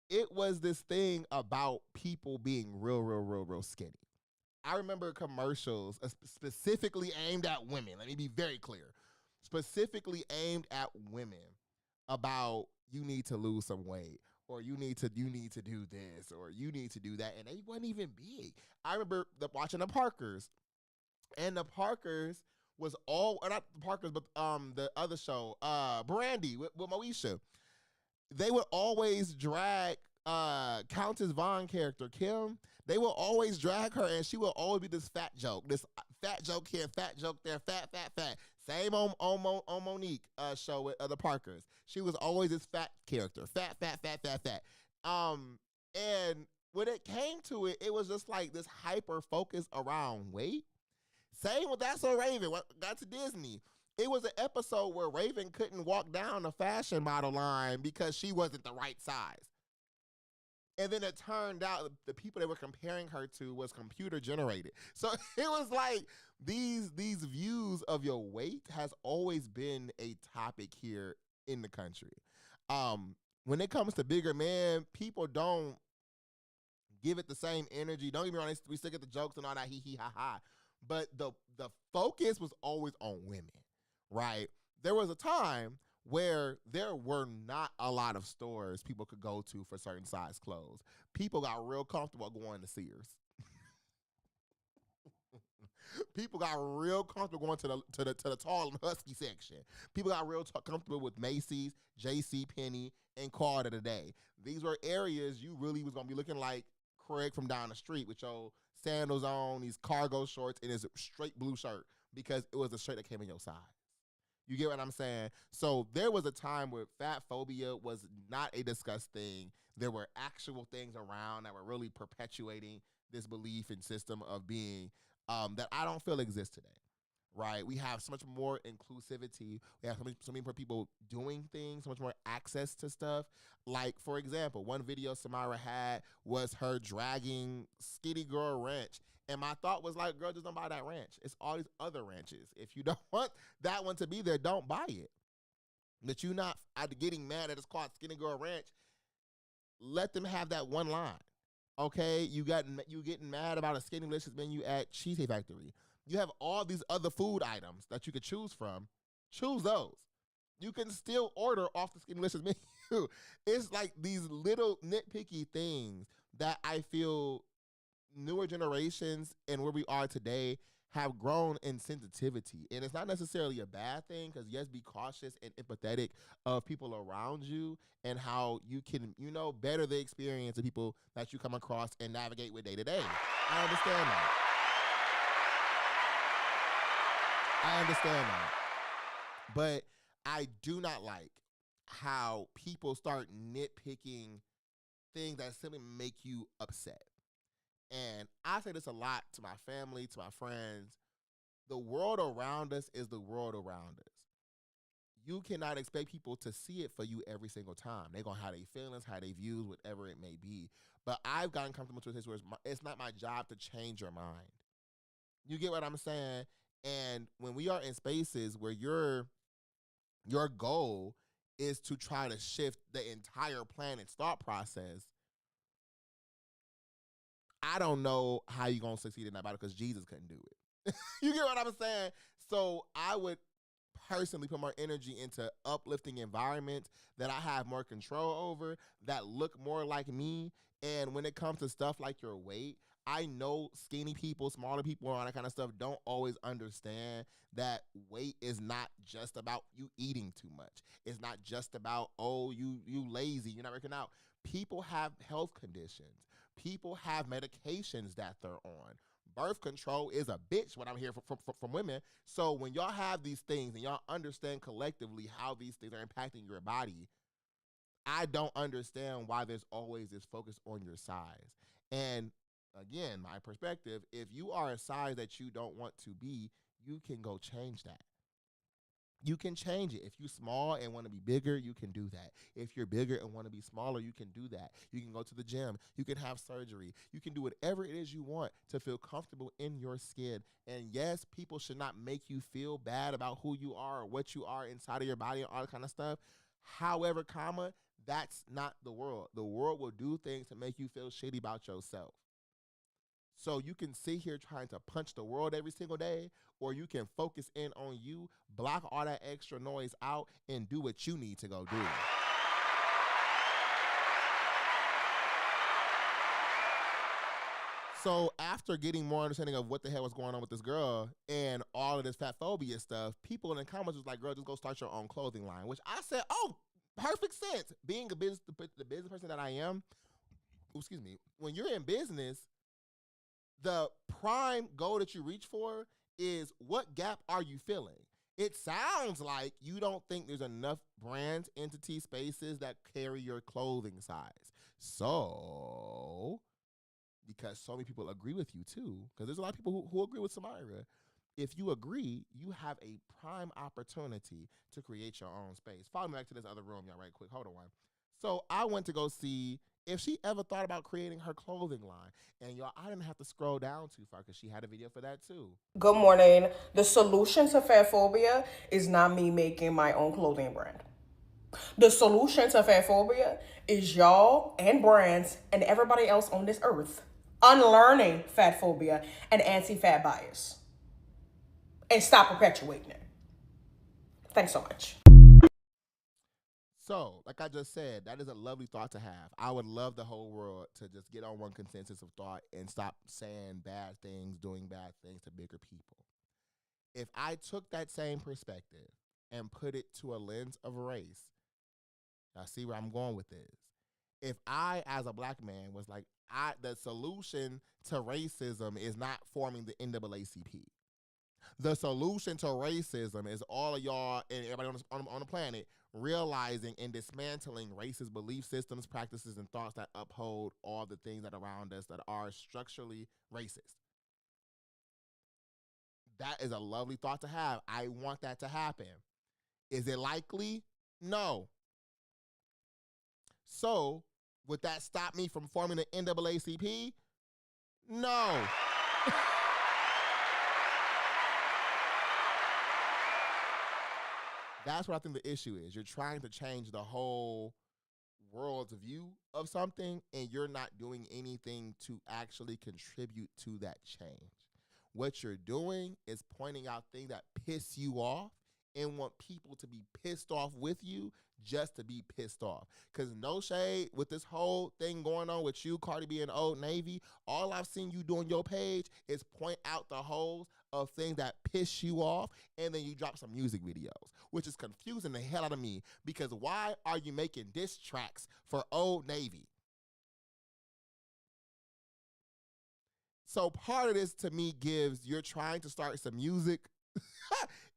it was this thing about people being real skinny. I remember commercials specifically aimed at women. Let me be very clear. Specifically aimed at women about you need to lose some weight, or you need to do this, or you need to do that, and they wasn't even big. I remember watching the Parkers, and the Parkers was all, or not the Parkers, but the other show, Brandy with Moesha. They would always drag Countess Vaughn character, Kim. They will always drag her, and she will always be this fat joke here, fat joke there, fat. Same on Monique show with the Parkers. She was always this fat character, fat. And when it came to it, it was just like this hyper focus around weight. Same with That's So Raven. Got to Disney. It was an episode where Raven couldn't walk down the fashion model line because she wasn't the right size. And then it turned out the people they were comparing her to was computer generated. So it was like these views of your weight has always been a topic here in the country. When it comes to bigger men, people don't give it the same energy. Don't get me wrong, we still get the jokes and all that, hee hee ha ha. But the focus was always on women, right? There was a time where there were not a lot of stores people could go to for certain size clothes. People got real comfortable going to Sears. People got real comfortable going to the tall and husky section. People got real comfortable with Macy's, J.C. Penney, and Carter today. These were areas you really was gonna be looking like Craig from down the street with your sandals on, these cargo shorts, and his straight blue shirt because it was the shirt that came in your size. You get what I'm saying? So there was a time where fat phobia was not a discussed thing. There were actual things around that were really perpetuating this belief and system of being that I don't feel exists today, right? We have so much more inclusivity. We have so many more people doing things, so much more access to stuff. Like, for example, one video Samara had was her dragging Skinny Girl Ranch. And my thought was like, girl, just don't buy that ranch. It's all these other ranches. If you don't want that one to be there, don't buy it. But you not getting mad that it's called Skinny Girl Ranch. Let them have that one line. Okay? You getting mad about a Skinny Delicious menu at Cheesecake Factory. You have all these other food items that you could choose from. Choose those. You can still order off the Skinny Delicious menu. It's like these little nitpicky things that I feel newer generations and where we are today have grown in sensitivity. And it's not necessarily a bad thing because, yes, be cautious and empathetic of people around you and how you can, better the experience of people that you come across and navigate with day to day. I understand that. But I do not like how people start nitpicking things that simply make you upset. And I say this a lot to my family, to my friends. The world around us is the world around us. You cannot expect people to see it for you every single time. They're going to have their feelings, have their views, whatever it may be. But I've gotten comfortable to this where it's not my job to change your mind. You get what I'm saying? And when we are in spaces where your goal is to try to shift the entire planet's thought process, I don't know how you're going to succeed in that battle because Jesus couldn't do it. You get what I'm saying? So I would personally put more energy into uplifting environments that I have more control over, that look more like me. And when it comes to stuff like your weight, I know skinny people, smaller people, all that kind of stuff don't always understand that weight is not just about you eating too much. It's not just about, you lazy, you're not working out. People have health conditions. People have medications that they're on. Birth control is a bitch when I'm hearing from women. So when y'all have these things and y'all understand collectively how these things are impacting your body, I don't understand why there's always this focus on your size. And again, my perspective, if you are a size that you don't want to be, you can go change that. You can change it. If you're small and want to be bigger, you can do that. If you're bigger and want to be smaller, you can do that. You can go to the gym. You can have surgery. You can do whatever it is you want to feel comfortable in your skin. And yes, people should not make you feel bad about who you are or what you are inside of your body and all that kind of stuff. However, that's not the world. The world will do things to make you feel shitty about yourself. So you can sit here trying to punch the world every single day, or you can focus in on you, block all that extra noise out, and do what you need to go do. So after getting more understanding of what the hell was going on with this girl and all of this fat phobia stuff, people in the comments was like, girl, just go start your own clothing line, which I said, perfect sense. Being the business person that I am, when you're in business, the prime goal that you reach for is what gap are you filling? It sounds like you don't think there's enough brands, entities, spaces that carry your clothing size. So, because so many people agree with you too, because there's a lot of people who agree with Samira. If you agree, you have a prime opportunity to create your own space. Follow me back to this other room, y'all, right quick. Hold on. So I went to go see if she ever thought about creating her clothing line. And y'all, I didn't have to scroll down too far because she had a video for that too. Good morning. The solution to fat phobia is not me making my own clothing brand. The solution to fat phobia is y'all and brands and everybody else on this earth unlearning fat phobia and anti-fat bias and stop perpetuating it. Thanks so much. So, like I just said, that is a lovely thought to have. I would love the whole world to just get on one consensus of thought and stop saying bad things, doing bad things to bigger people. If I took that same perspective and put it to a lens of race, I see where I'm going with this. If I, as a black man, was like, the solution to racism is not forming the NAACP. The solution to racism is all of y'all and everybody on the planet realizing and dismantling racist belief systems, practices, and thoughts that uphold all the things that are around us that are structurally racist. That is a lovely thought to have. I want that to happen. Is it likely? No. So, would that stop me from forming the NAACP? No. That's what I think the issue is. You're trying to change the whole world's view of something, and you're not doing anything to actually contribute to that change. What you're doing is pointing out things that piss you off and want people to be pissed off with you just to be pissed off. Because no shade, with this whole thing going on with you, Cardi B and Old Navy, all I've seen you do on your page is point out the holes of things that piss you off, and then you drop some music videos, which is confusing the hell out of me, because why are you making diss tracks for Old Navy? So part of this to me gives you're trying to start some music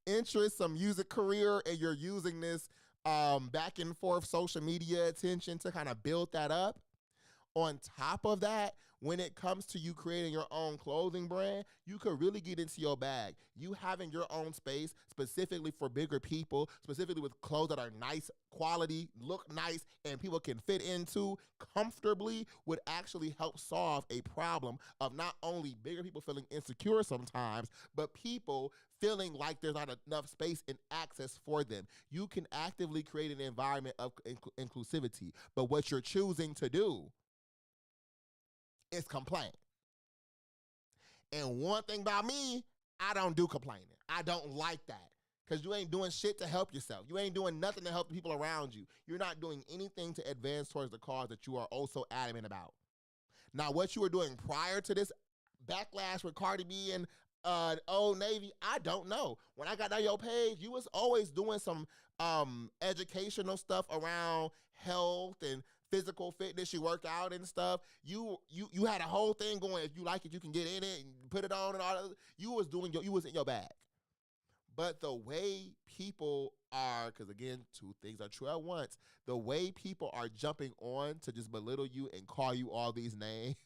interest, some music career, and you're using this back and forth social media attention to kind of build that up. On top of that, when it comes to you creating your own clothing brand, you could really get into your bag. You having your own space specifically for bigger people, specifically with clothes that are nice quality, look nice, and people can fit into comfortably would actually help solve a problem of not only bigger people feeling insecure sometimes, but people feeling like there's not enough space and access for them. You can actively create an environment of inclusivity, but what you're choosing to do is complain. And one thing about me, I don't do complaining. I don't like that. Because you ain't doing shit to help yourself. You ain't doing nothing to help the people around you. You're not doing anything to advance towards the cause that you are also adamant about. Now, what you were doing prior to this backlash with Cardi B and Old Navy, I don't know. When I got on your page, you was always doing some educational stuff around health and physical fitness. You work out and stuff. You had a whole thing going. If you like it, you can get in it and put it on and all that. You was in your bag. But the way people are, because again, two things are true at once, the way people are jumping on to just belittle you and call you all these names,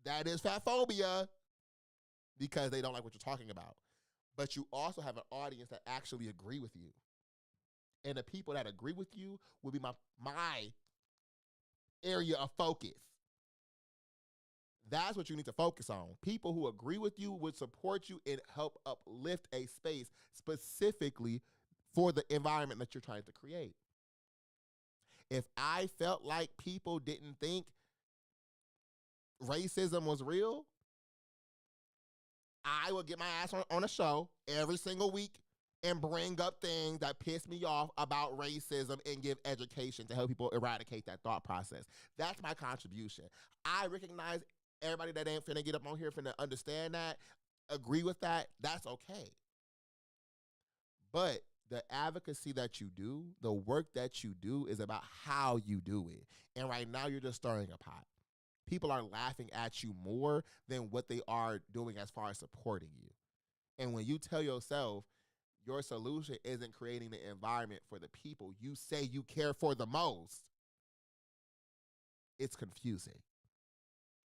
that is fat phobia, because they don't like what you're talking about. But you also have an audience that actually agree with you. And the people that agree with you will be my area of focus. That's what you need to focus on. People who agree with you would support you and help uplift a space specifically for the environment that you're trying to create. If I felt like people didn't think racism was real, I would get my ass on a show every single week and bring up things that piss me off about racism and give education to help people eradicate that thought process. That's my contribution. I recognize everybody that ain't finna get up on here finna understand that, agree with that, that's okay. But the advocacy that you do, the work that you do is about how you do it. And right now you're just stirring a pot. People are laughing at you more than what they are doing as far as supporting you. And when you tell yourself your solution isn't creating the environment for the people you say you care for the most, it's confusing.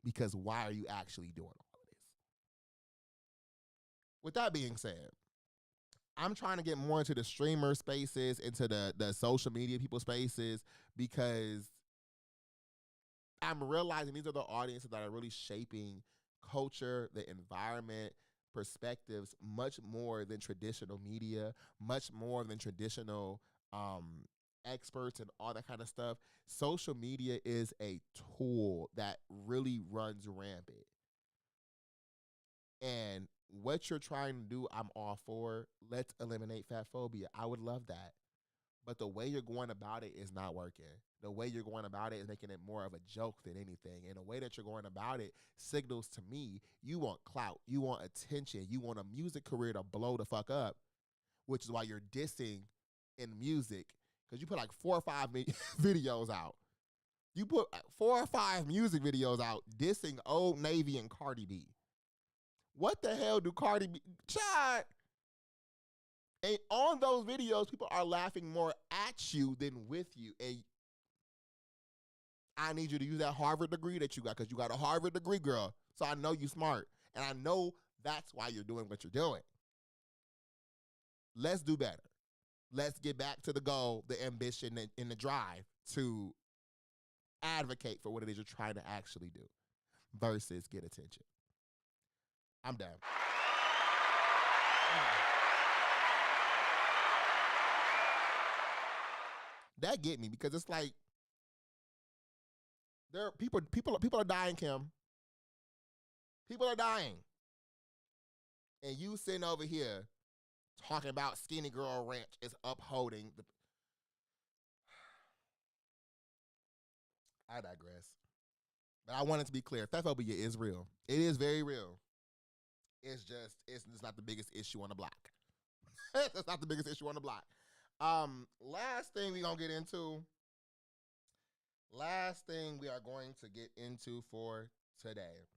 Because why are you actually doing all of this? With that being said, I'm trying to get more into the streamer spaces, into the social media people spaces, because I'm realizing these are the audiences that are really shaping culture, the environment, perspectives, much more than traditional media, much more than traditional experts and all that kind of stuff. Social media is a tool that really runs rampant. And what you're trying to do, I'm all for. Let's eliminate fat phobia. I would love that. But the way you're going about it is not working. The way you're going about it is making it more of a joke than anything. And the way that you're going about it signals to me you want clout, you want attention, you want a music career to blow the fuck up, which is why you're dissing in music, because you put like 4 or 5 videos out. You put 4 or 5 music videos out dissing Old Navy and Cardi B. What the hell do Cardi B... Child... And on those videos, people are laughing more at you than with you. And I need you to use that Harvard degree that you got, because you got a Harvard degree, girl. So I know you smart. And I know that's why you're doing what you're doing. Let's do better. Let's get back to the goal, the ambition, and the drive to advocate for what it is you're trying to actually do versus get attention. I'm done. That get me, because it's like there are people are dying, Kim. People are dying. And you sitting over here talking about Skinny Girl Ranch is upholding the... I digress. But I want it to be clear. Fat phobia is real. It is very real. It's just, it's not the biggest issue on the block. It's not the biggest issue on the block. Last thing we are going to get into for today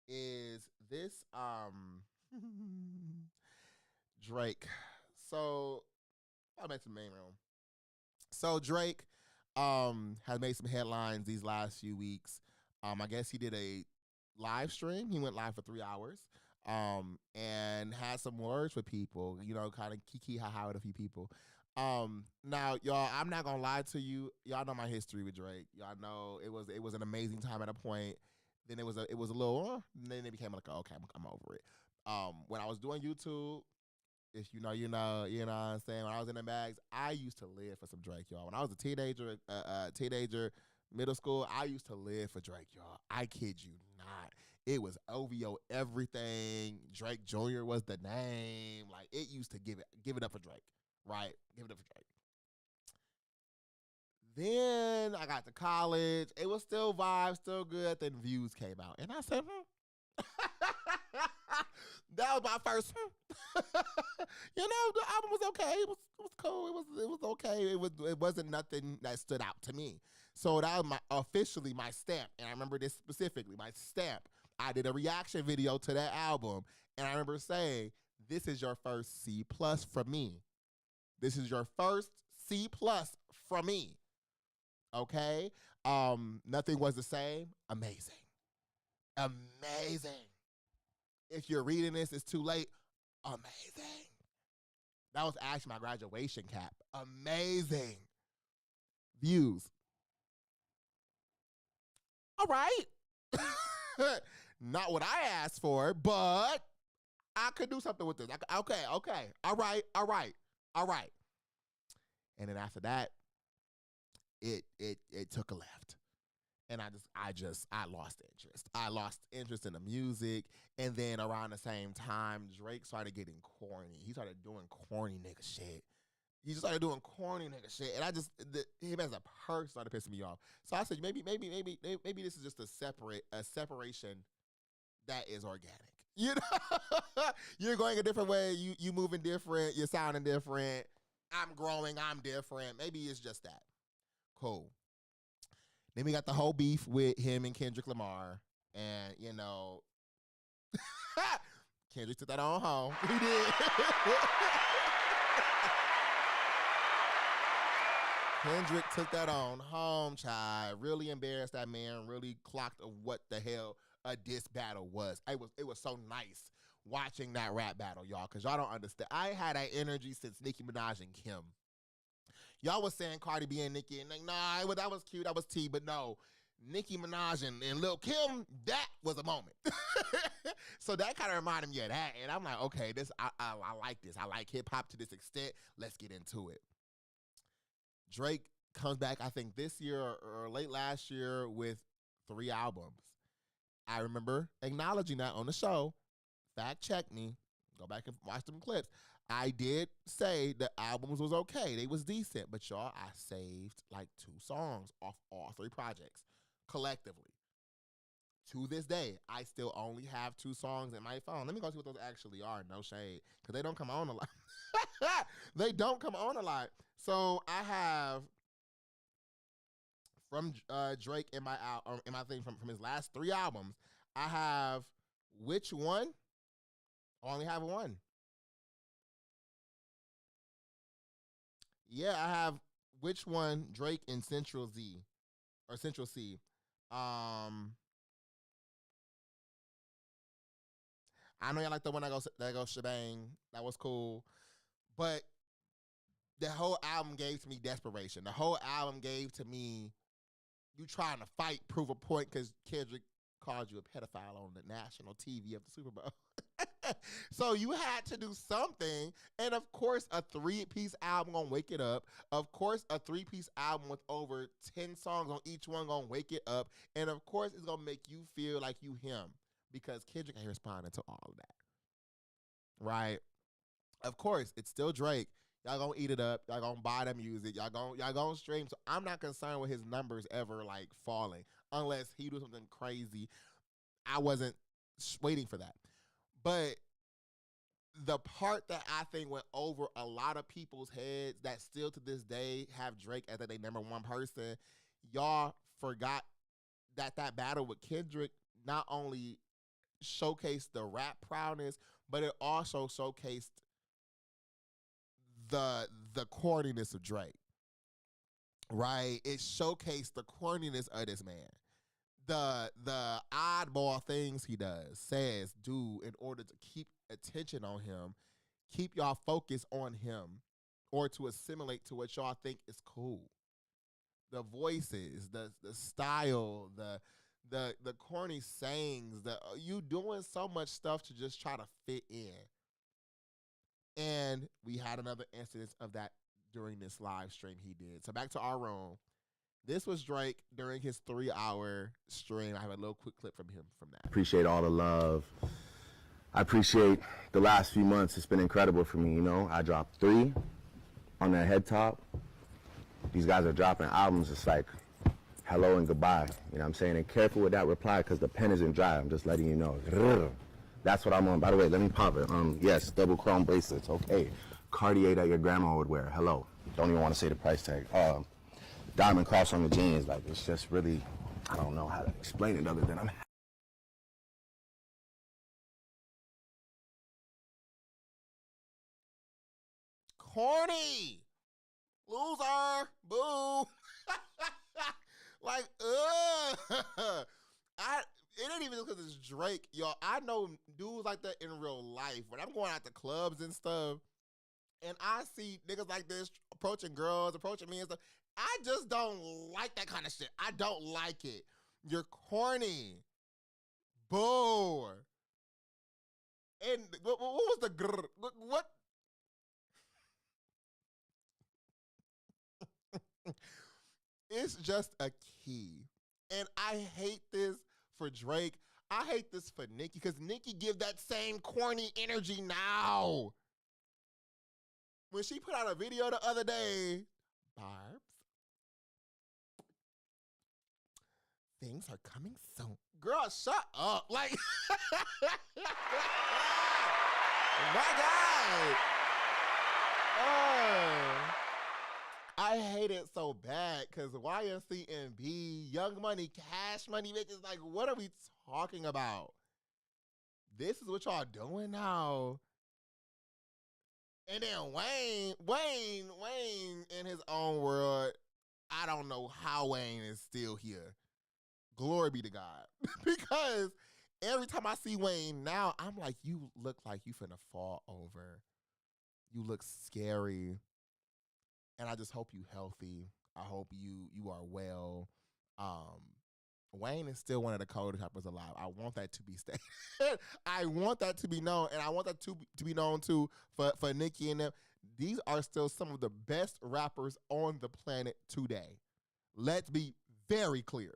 is this Drake. So I'll make the main room. So Drake has made some headlines these last few weeks. I guess he did a live stream. He went live for 3 hours. And had some words with people, you know, kind of kiki ha with a few people. Now, y'all, I'm not gonna lie to you. Y'all know my history with Drake. Y'all know it was an amazing time at a point. Then it was a little, then it became like, okay, I'm over it. When I was doing YouTube, if you know, you know what I'm saying? When I was in the bags, I used to live for some Drake, y'all. When I was a teenager, middle school, I used to live for Drake, y'all. I kid you not. It was OVO everything. Drake Jr. was the name. Like, it used to give it up for Drake, right? Give it up for Drake. Then I got to college. It was still vibes, still good. Then Views came out. And I said, that was my first. You know, the album was okay. It was cool. It was okay. It wasn't nothing that stood out to me. So that was officially my stamp. And I remember this specifically, my stamp. I did a reaction video to that album, and I remember saying, "This is your first C+ from me. This is your first C+ from me." Okay? Nothing was the same. Amazing. Amazing. If you're reading this, it's too late. Amazing. That was actually my graduation cap. Amazing. Views. All right. Not what I asked for, but I could do something with this. Okay. All right. And then after that, it took a left. And I lost interest. I lost interest in the music. And then around the same time, Drake started getting corny. He started doing corny nigga shit. And him as a person started pissing me off. So I said, maybe this is just a separation that is organic. You know, you're going a different way. You moving different. You're sounding different. I'm growing. I'm different. Maybe it's just that. Cool. Then we got the whole beef with him and Kendrick Lamar. And, you know, Kendrick took that on home. He did. Kendrick took that on home, child. Really embarrassed that man. Really clocked of what the hell a diss battle was. It was so nice watching that rap battle, y'all, because y'all don't understand. I had that energy since Nicki Minaj and Kim. Y'all was saying Cardi B and Nicki, and like, nah, that was cute, that was tea, but no. Nicki Minaj and Lil Kim, that was a moment. So that kind of reminded me of that. And I'm like, okay, I like this. I like hip hop to this extent. Let's get into it. Drake comes back, I think this year or late last year with 3 albums. I remember acknowledging that on the show. Fact check me. Go back and watch them clips. I did say the albums was okay. They was decent. But y'all, I saved like 2 songs off all 3 projects collectively. To this day, I still only have 2 songs in my phone. Let me go see what those actually are. No shade. Because they don't come on a lot. They don't come on a lot. So I have from Drake in my thing from his last 3 albums, I have Which One? I only have 1. Yeah, I have Which One, Drake and Central Z or Central C. I know y'all like the one that goes shebang. That was cool. But the whole album gave to me desperation. The whole album gave to me you trying to fight, prove a point, because Kendrick called you a pedophile on the national TV of the Super Bowl. So you had to do something. And of course, a 3-piece album gonna wake it up. Of course, a 3-piece album with over 10 songs on each one gonna wake it up. And of course, it's gonna make you feel like you him, because Kendrick ain't responding to all of that. Right? Of course, it's still Drake. Y'all gonna eat it up. Y'all gonna buy the music. Y'all gonna stream. So I'm not concerned with his numbers ever like falling unless he do something crazy. I wasn't waiting for that. But the part that I think went over a lot of people's heads that still to this day have Drake as their number 1 person, y'all forgot that battle with Kendrick not only showcased the rap prowess, but it also showcased the corniness of Drake. Right? It showcased the corniness of this man. The oddball things he does, says, do in order to keep attention on him, keep y'all focused on him, or to assimilate to what y'all think is cool. The voices, the style, the corny sayings, you doing so much stuff to just try to fit in. And we had another instance of that during this live stream he did. So back to our room. This was Drake during his 3-hour stream. I have a little quick clip from him from that. Appreciate all the love. I appreciate the last few months. It's been incredible for me, you know. I dropped 3 on that head top. These guys are dropping albums. It's like hello and goodbye. You know what I'm saying? And careful with that reply because the pen isn't dry. I'm just letting you know. That's what I'm on. By the way, let me pop it. Yes, double chrome bracelets. Okay. Cartier that your grandma would wear. Hello. Don't even want to say the price tag. Diamond cross on the jeans. Like, it's just really, I don't know how to explain it other than I'm corny. Loser. Boo. Like, it ain't even because it's Drake, y'all. I know dudes like that in real life. When I'm going out to clubs and stuff, and I see niggas like this approaching girls, approaching me and stuff, I just don't like that kind of shit. I don't like it. You're corny. Boo. And what was the grr? What? It's just a key. And I hate this for Drake. I hate this for Nicki because Nicki give that same corny energy now. When she put out a video the other day, Barbs, things are coming soon. Girl, shut up. Like, my God. I hate it so bad because YMCMB, Young Money, Cash Money, bitches, like, what are we talking about? This is what y'all doing now. And then Wayne in his own world, I don't know how Wayne is still here. Glory be to God. Because every time I see Wayne now, I'm like, you look like you finna fall over. You look scary. And I just hope you healthy. I hope you are well. Wayne is still one of the coldest rappers alive. I want that to be stated. I want that to be known, and I want that to be known too for Nicki and them. These are still some of the best rappers on the planet today. Let's be very clear.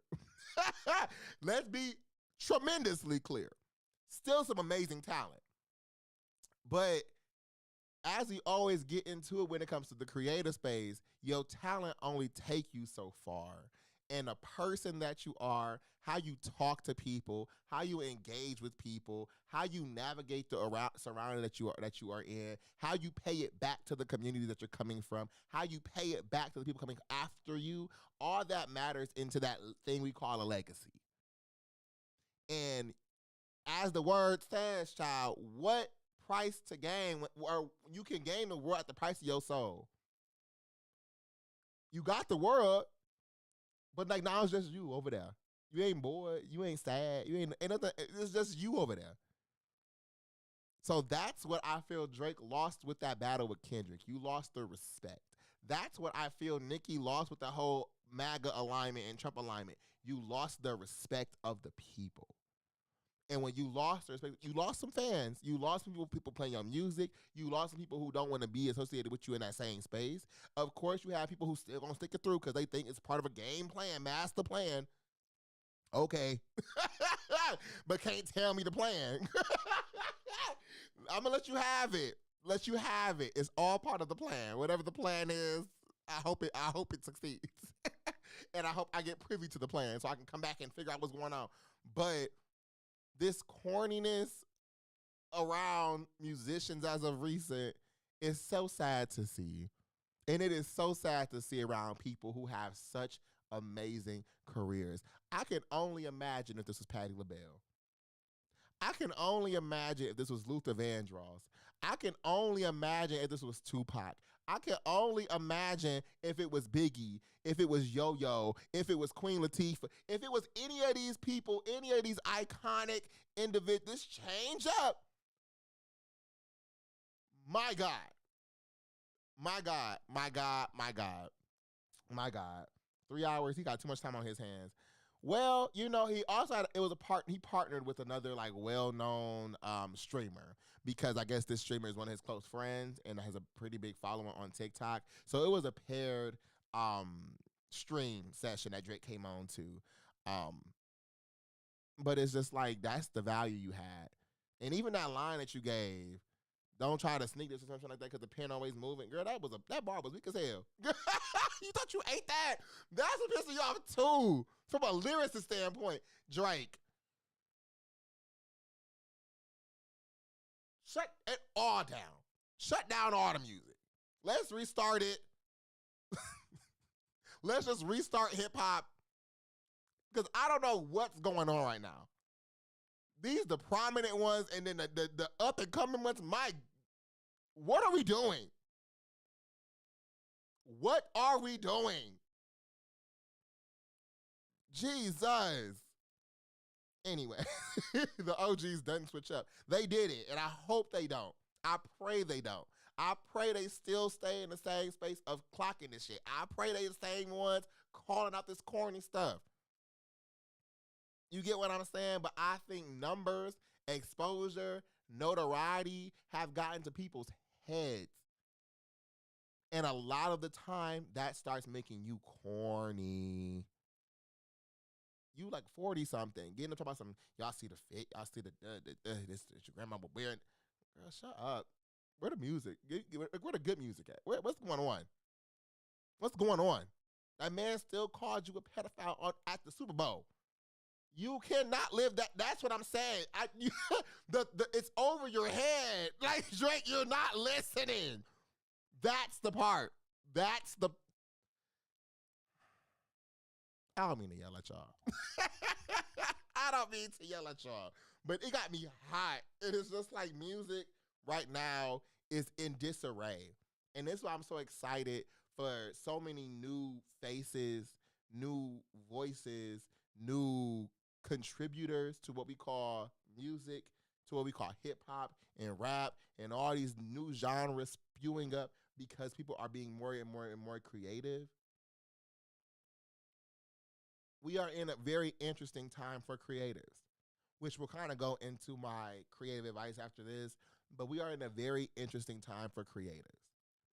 Let's be tremendously clear. Still some amazing talent. But as we always get into it when it comes to the creative space, your talent only take you so far. And a person that you are, how you talk to people, how you engage with people, how you navigate the surrounding that you are in, how you pay it back to the community that you're coming from, how you pay it back to the people coming after you, all that matters into that thing we call a legacy. And as the word says, child, what price to gain, or you can gain the world at the price of your soul. You got the world, but like now it's just you over there. You ain't bored. You ain't sad. You ain't nothing. It's just you over there. So that's what I feel Drake lost with that battle with Kendrick. You lost the respect. That's what I feel Nicki lost with the whole MAGA alignment and Trump alignment. You lost the respect of the people. And when you lost the respect, you lost some fans. You lost some people playing your music. You lost some people who don't want to be associated with you in that same space. Of course, you have people who still gonna stick it through because they think it's part of a game plan, master plan. Okay. But can't tell me the plan. I'm gonna let you have it. Let you have it. It's all part of the plan. Whatever the plan is, I hope it succeeds. And I hope I get privy to the plan so I can come back and figure out what's going on. But this corniness around musicians as of recent is so sad to see. And it is so sad to see around people who have such amazing careers. I can only imagine if this was Patti LaBelle. I can only imagine if this was Luther Vandross. I can only imagine if this was Tupac. I can only imagine if it was Biggie, if it was Yo-Yo, if it was Queen Latifah, if it was any of these people, any of these iconic individuals. This change up. My God. My God. My God. My God. My God. 3 hours. He got too much time on his hands. Well, you know, he also had, he partnered with another like well-known streamer, because I guess this streamer is one of his close friends and has a pretty big following on TikTok. So it was a paired stream session that Drake came on to. But it's just like, that's the value you had. And even that line that you gave, don't try to sneak this or something like that because the pen always moving. Girl, that bar was weak as hell. You thought you ate that? That's what pissed you off too, from a lyricist standpoint. Drake, shut it all down. Shut down all the music. Let's restart it. Let's just restart hip hop, because I don't know what's going on right now. These the prominent ones, and then the up and coming ones. What are we doing? What are we doing? Jesus. Anyway, the OGs doesn't switch up. They did it, and I hope they don't. I pray they don't. I pray they still stay in the same space of clocking this shit. I pray they the same ones calling out this corny stuff. You get what I'm saying? But I think numbers, exposure, notoriety have gotten to people's heads. And a lot of the time, that starts making you corny. You like 40-something, getting to talk about some, y'all see the fit, y'all see this your grandma wearing. Girl, shut up. Where the music? Where the good music at? What's going on? What's going on? That man still called you a pedophile at the Super Bowl. You cannot live that. That's what I'm saying. It's over your head. Like, Drake, you're not listening. That's the part. That's the. I don't mean to yell at y'all. I don't mean to yell at y'all. But it got me hot. It is just like music right now is in disarray. And that's why I'm so excited for so many new faces, new voices, new contributors to what we call music, to what we call hip hop and rap, and all these new genres spewing up because people are being more and more and more creative. we are in a very interesting time for creatives, which will kind of go into my creative advice after this. But we are in a very interesting time for creatives.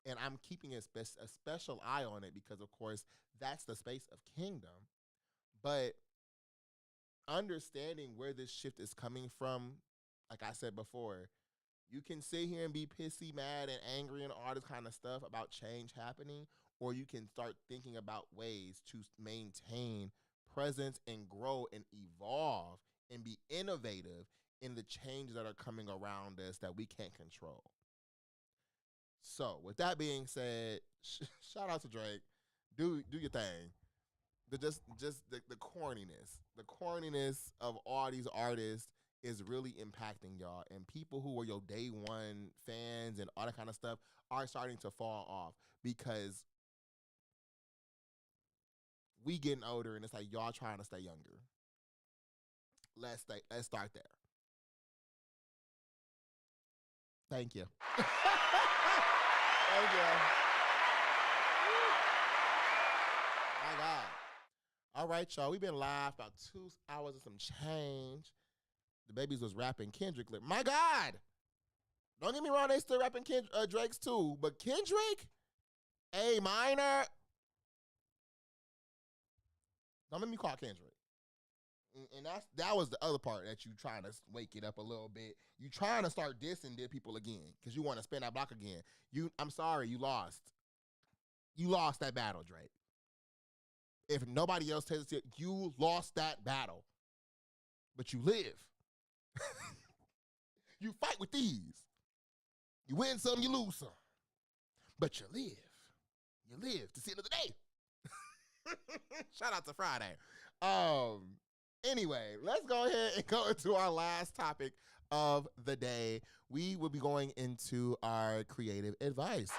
And I'm keeping a special eye on it because, of course, that's the space of Kingdom. But understanding where this shift is coming from, like I said before, you can sit here and be pissy, mad, and angry and all this kind of stuff about change happening, or you can start thinking about ways to maintain presence and grow and evolve and be innovative in the changes that are coming around us that we can't control. So, with that being said, shout out to Drake. Do your thing. The corniness of all these artists is really impacting y'all, and people who were your day one fans and all that kind of stuff are starting to fall off because we getting older, and it's like y'all trying to stay younger. Let's start there. Thank you. Thank you. My God. All right, y'all. We've been live about 2 hours and some change. The babies was rapping Kendrick. My God. Don't get me wrong. They still rapping Drake's too. But Kendrick, A minor. Don't make me call Kendrick. And that was the other part that you trying to wake it up a little bit. You trying to start dissing dead people again because you want to spin that block again. I'm sorry, you lost. You lost that battle, Drake. If nobody else tells it, you lost that battle. But you live. You fight with these. You win some, you lose some. But you live. You live to see another day. Shout out to Friday. Anyway, let's go ahead and go into our last topic of the day. We will be going into our creative advice.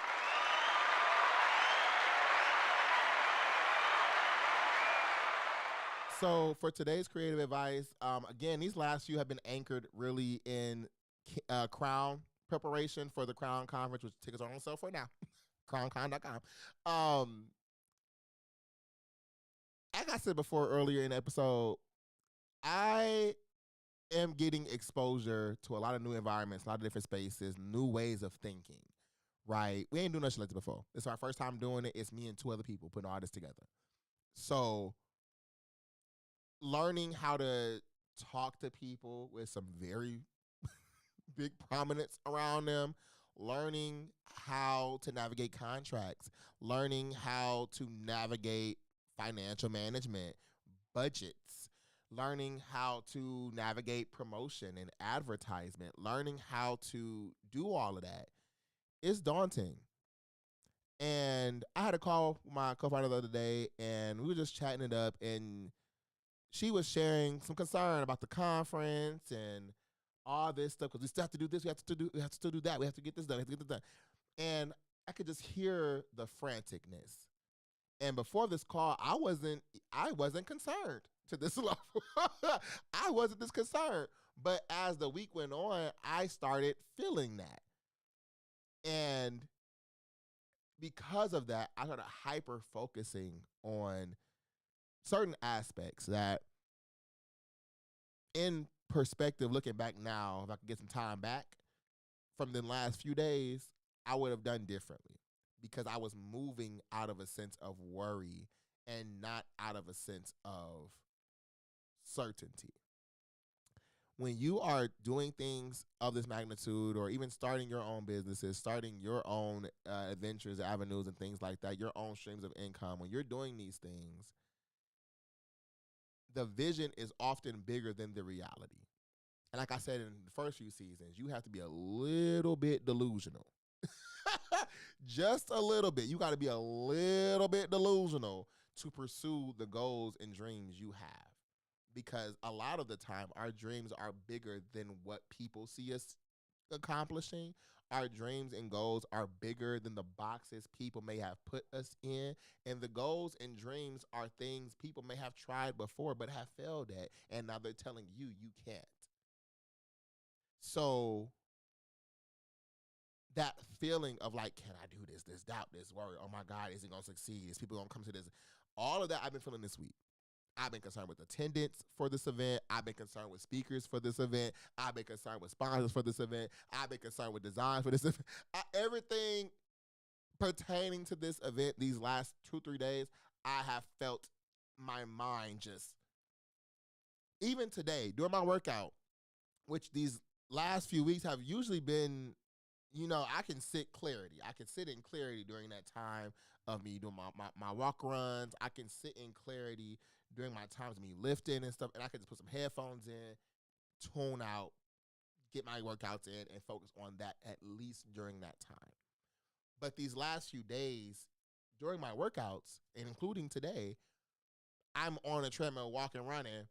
So for today's creative advice, again, these last few have been anchored really in Crown preparation for the Crown Conference, which tickets are on sale for now. crowncon.com. Like I said before earlier in the episode, I am getting exposure to a lot of new environments, a lot of different spaces, new ways of thinking, right? We ain't doing nothing like this before. It's our first time doing it. It's me and 2 other people putting all this together. So learning how to talk to people with some very big prominence around them, learning how to navigate contracts, learning how to navigate financial management, budgets, learning how to navigate promotion and advertisement, learning how to do all of that is daunting. And I had a call with my co-founder the other day, and we were just chatting it up, and she was sharing some concern about the conference and all this stuff, because we still have to do this, we have to still do that, we have to get this done, we have to get this done. And I could just hear the franticness. And before this call, I wasn't concerned to this level. I wasn't this concerned. But as the week went on, I started feeling that. And because of that, I started hyper-focusing on certain aspects that, in perspective, looking back now, if I could get some time back from the last few days, I would have done differently, because I was moving out of a sense of worry and not out of a sense of certainty. When you are doing things of this magnitude, or even starting your own businesses, starting your own adventures, avenues, and things like that, your own streams of income, when you're doing these things, the vision is often bigger than the reality. And like I said in the first few seasons, you have to be a little bit delusional. Just a little bit. You got to be a little bit delusional to pursue the goals and dreams you have. Because a lot of the time, our dreams are bigger than what people see us accomplishing. Our dreams and goals are bigger than the boxes people may have put us in. And the goals and dreams are things people may have tried before but have failed at. And now they're telling you, you can't. So that feeling of like, can I do this? This doubt, this worry. Oh my God, is it going to succeed? Is people going to come to this? All of that I've been feeling this week. I've been concerned with attendance for this event. I've been concerned with speakers for this event. I've been concerned with sponsors for this event. I've been concerned with design for this event. Everything pertaining to this event these last 2-3 days, I have felt my mind just, even today, during my workout, which these last few weeks have usually been, I can sit clarity. I can sit in clarity during that time of me doing my walk runs. I can sit in clarity during my times of me lifting and stuff, and I can just put some headphones in, tune out, get my workouts in, and focus on that at least during that time. But these last few days, during my workouts, and including today, I'm on a treadmill walking, running,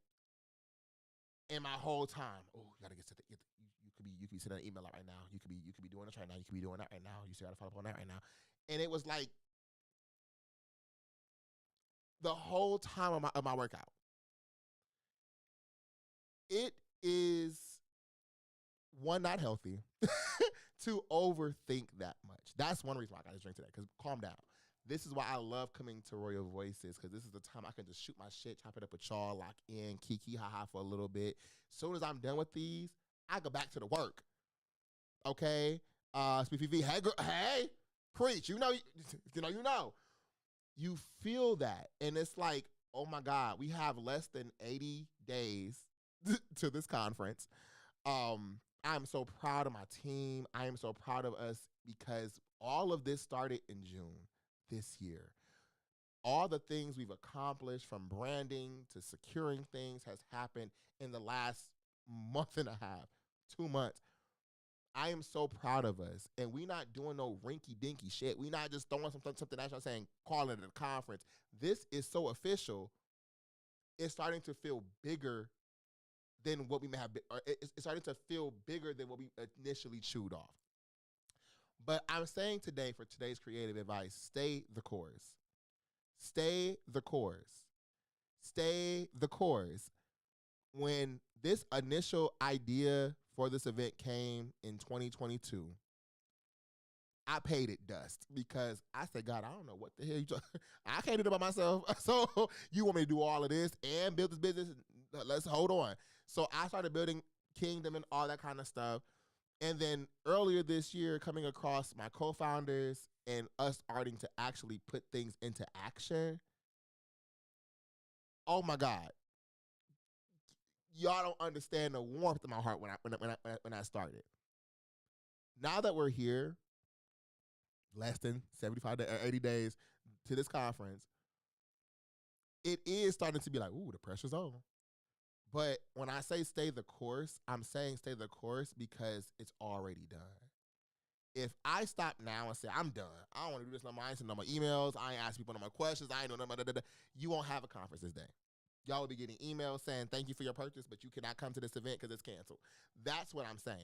and my whole time, you gotta get to you could be sending an email out right now. You could be doing this right now. You could be doing that right now. You still gotta follow up on that right now. And it was like the whole time of my workout. It is, one, not healthy to overthink that much. That's one reason why I got to drink today, because calm down. This is why I love coming to Royal Voices, because this is the time I can just shoot my shit, chop it up with y'all, lock in, kiki, ha-ha for a little bit. As soon as I'm done with these, I go back to the work. Okay? Speedy V, hey, preach. You know. You feel that. And it's like, oh my God, we have less than 80 days to this conference. I'm so proud of my team. I am so proud of us, because all of this started in June this year. All the things we've accomplished, from branding to securing things, has happened in the last month and a half, 2 months. I am so proud of us. And we not doing no rinky-dinky shit. We not just throwing something national saying, calling it a conference. This is so official. It's starting to feel bigger than what we may have been, or it's starting to feel bigger than what we initially chewed off. But I'm saying today, for today's creative advice, stay the course. Stay the course. Stay the course. When this initial idea for this event came in 2022, I paid it dust, because I said, God, I don't know what the hell you talking. I can't do it by myself. So you want me to do all of this and build this business? Let's hold on. So I started building Kingdom and all that kind of stuff. And then earlier this year, coming across my co-founders and us starting to actually put things into action. Oh my God. Y'all don't understand the warmth in my heart when I started. Now that we're here, less than 75 to 80 days to this conference, it is starting to be like, ooh, the pressure's on. But when I say stay the course, I'm saying stay the course because it's already done. If I stop now and say, I'm done, I don't want to do this no more, I ain't send no more emails, I ain't ask people no more questions, I ain't doing no more, you won't have a conference this day. Y'all will be getting emails saying, thank you for your purchase, but you cannot come to this event because it's canceled. That's what I'm saying.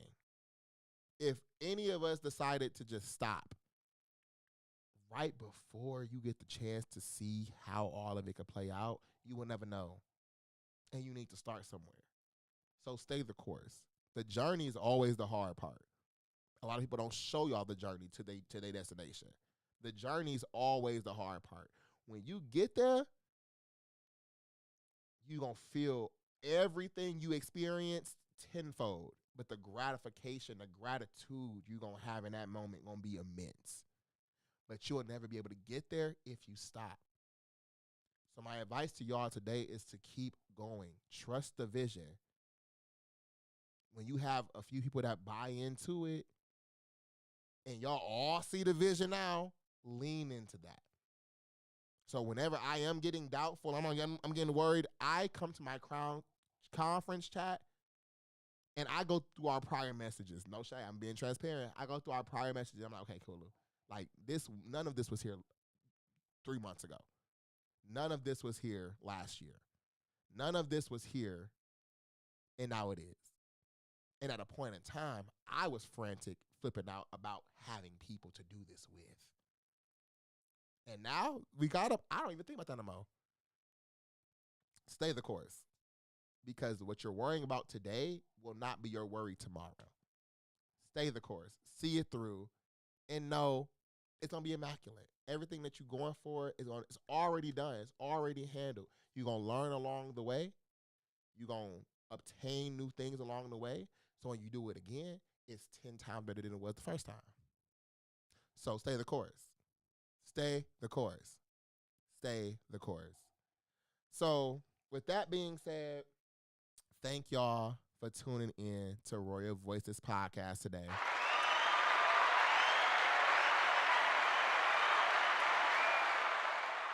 If any of us decided to just stop right before you get the chance to see how all of it could play out, you will never know. And you need to start somewhere. So stay the course. The journey is always the hard part. A lot of people don't show y'all the journey to their destination. The journey is always the hard part. When you get there, you're going to feel everything you experienced tenfold. But the gratification, the gratitude you're going to have in that moment going to be immense. But you'll never be able to get there if you stop. So my advice to y'all today is to keep going. Trust the vision. When you have a few people that buy into it and y'all all see the vision now, lean into that. So whenever I am getting doubtful, I'm getting worried, I come to my Crown conference chat and I go through our prior messages. No shade, I'm being transparent. I go through our prior messages. I'm like, okay, cool. Like this, none of this was here 3 months ago. None of this was here last year. None of this was here, and now it is. And at a point in time, I was frantic, flipping out about having people to do this with. And now we got up. I don't even think about that no more. Stay the course. Because what you're worrying about today will not be your worry tomorrow. Stay the course. See it through. And know it's going to be immaculate. Everything that you're going for it's already done. It's already handled. You're going to learn along the way. You're going to obtain new things along the way. So when you do it again, it's 10 times better than it was the first time. So stay the course. Stay the course. Stay the course. So with that being said, thank y'all for tuning in to Royal Voices podcast today.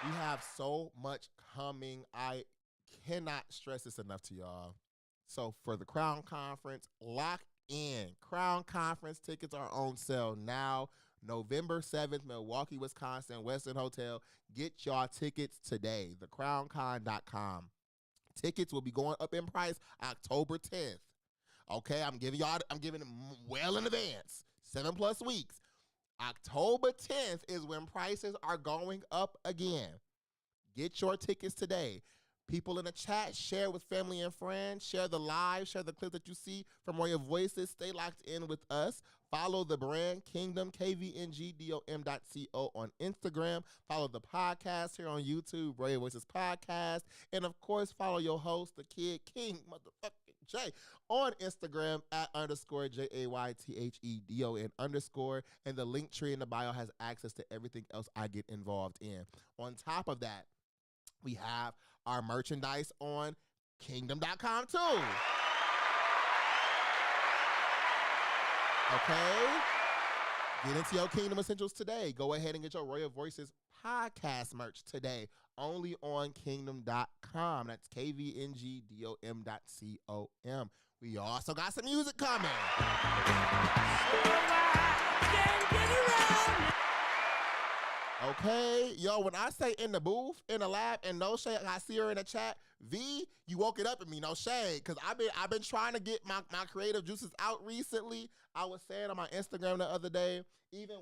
We have so much coming. I cannot stress this enough to y'all. So for the Crown Conference, lock in. Crown Conference tickets are on sale now. November 7th, Milwaukee, Wisconsin, Western Hotel. Get y'all tickets today. thecrowncon.com. Tickets will be going up in price October 10th. Okay, I'm giving them well in advance. 7+ weeks. October 10th is when prices are going up again. Get your tickets today. People in the chat, share with family and friends. Share the live, share the clip that you see from Royal Voices. Stay locked in with us. Follow the brand Kingdom, KVNGDOM.co on Instagram. Follow the podcast here on YouTube, Royal Voices Podcast. And, of course, follow your host, the Kid King, motherfucking Jay, on Instagram @_JAYTHEDON_. And the link tree in the bio has access to everything else I get involved in. On top of that, we have our merchandise on kingdom.com too. Okay? Get into your Kingdom Essentials today. Go ahead and get your Royal Voices podcast merch today. Only on kingdom.com. That's KVNGDOM.com. We also got some music coming. Okay, yo, when I say in the booth, in the lab, and no shade, I see her in the chat. V, you woke it up in me, no shade, because I've been trying to get my creative juices out recently. I was saying on my Instagram the other day, even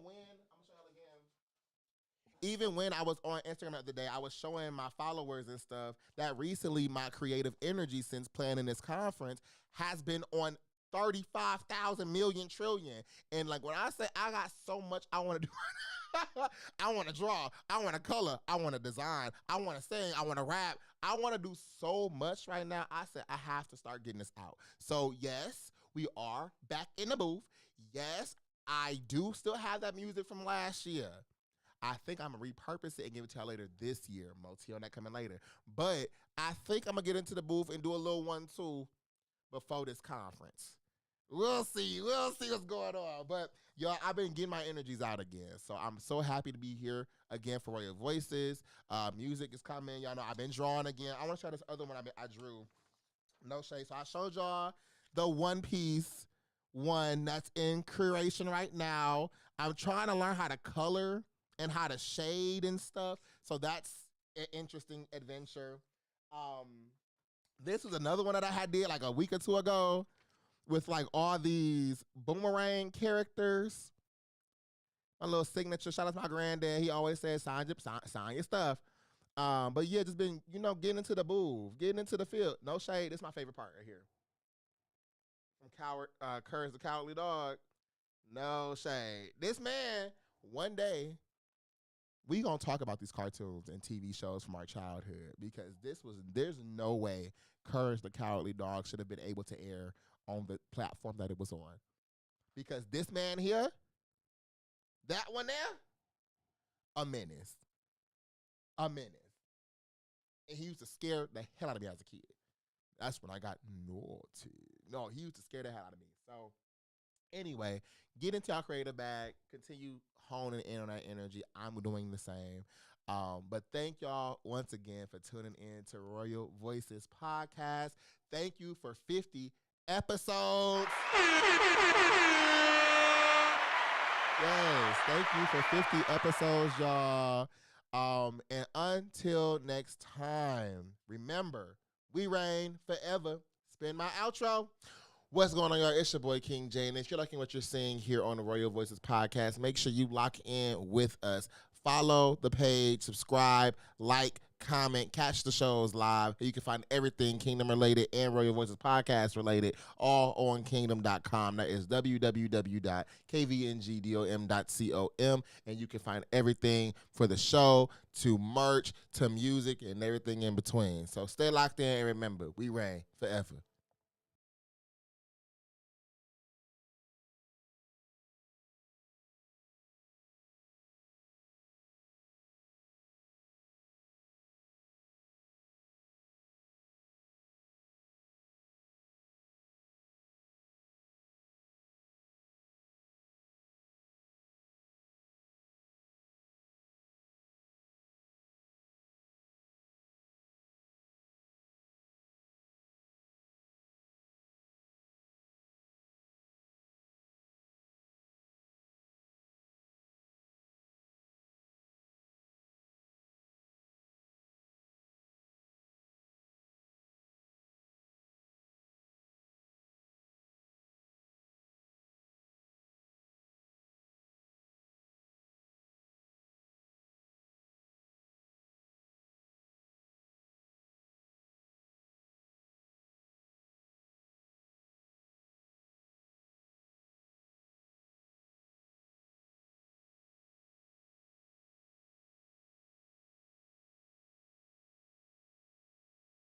when I was on Instagram the other day, I was showing my followers and stuff that recently my creative energy since planning this conference has been on 35,000 million trillion. And like when I say I got so much I want to do, I want to draw, I want to color, I want to design, I want to sing, I want to rap, I want to do so much right now. I said I have to start getting this out. So yes, we are back in the booth. Yes, I do still have that music from last year. I think I'm going to repurpose it and give it to y'all later this year. Multi on that coming later. But I think I'm going to get into the booth and do a little 1-2 before this conference. We'll see. We'll see what's going on. But, y'all, I've been getting my energies out again. So I'm so happy to be here again for Royal Voices. Music is coming. Y'all know I've been drawing again. I want to show this other one I drew. No shade. So I showed y'all the One Piece one that's in creation right now. I'm trying to learn how to color and how to shade and stuff. So that's an interesting adventure. This was another one that I did like a week or two ago with like all these boomerang characters. My little signature. Shout out to my granddad. He always says, sign your stuff. But yeah, just been, getting into the booth, getting into the field. No shade. This is my favorite part right here. From Courage the Cowardly Dog. No shade. This man, one day, we gonna talk about these cartoons and TV shows from our childhood because there's no way Courage the Cowardly Dog should have been able to air on the platform that it was on. Because this man here, that one there, a menace. A menace. And he used to scare the hell out of me as a kid. That's when I got naughty. No, he used to scare the hell out of me. So anyway, get into our creative bag, continue honing in on that energy. I'm doing the same. But thank y'all once again for tuning in to Royal Voices Podcast. Thank you for 50 episodes. Yes, thank you for 50 episodes, y'all. And until next time, remember, we reign forever. Spin my outro. What's going on, y'all? It's your boy, King J. And if you're liking what you're seeing here on the Royal Voices Podcast, make sure you lock in with us. Follow the page, subscribe, like, comment, catch the shows live. You can find everything Kingdom related and Royal Voices podcast related all on kingdom.com. That is www.kvngdom.com. And you can find everything for the show, to merch, to music, and everything in between. So stay locked in and remember, we reign forever.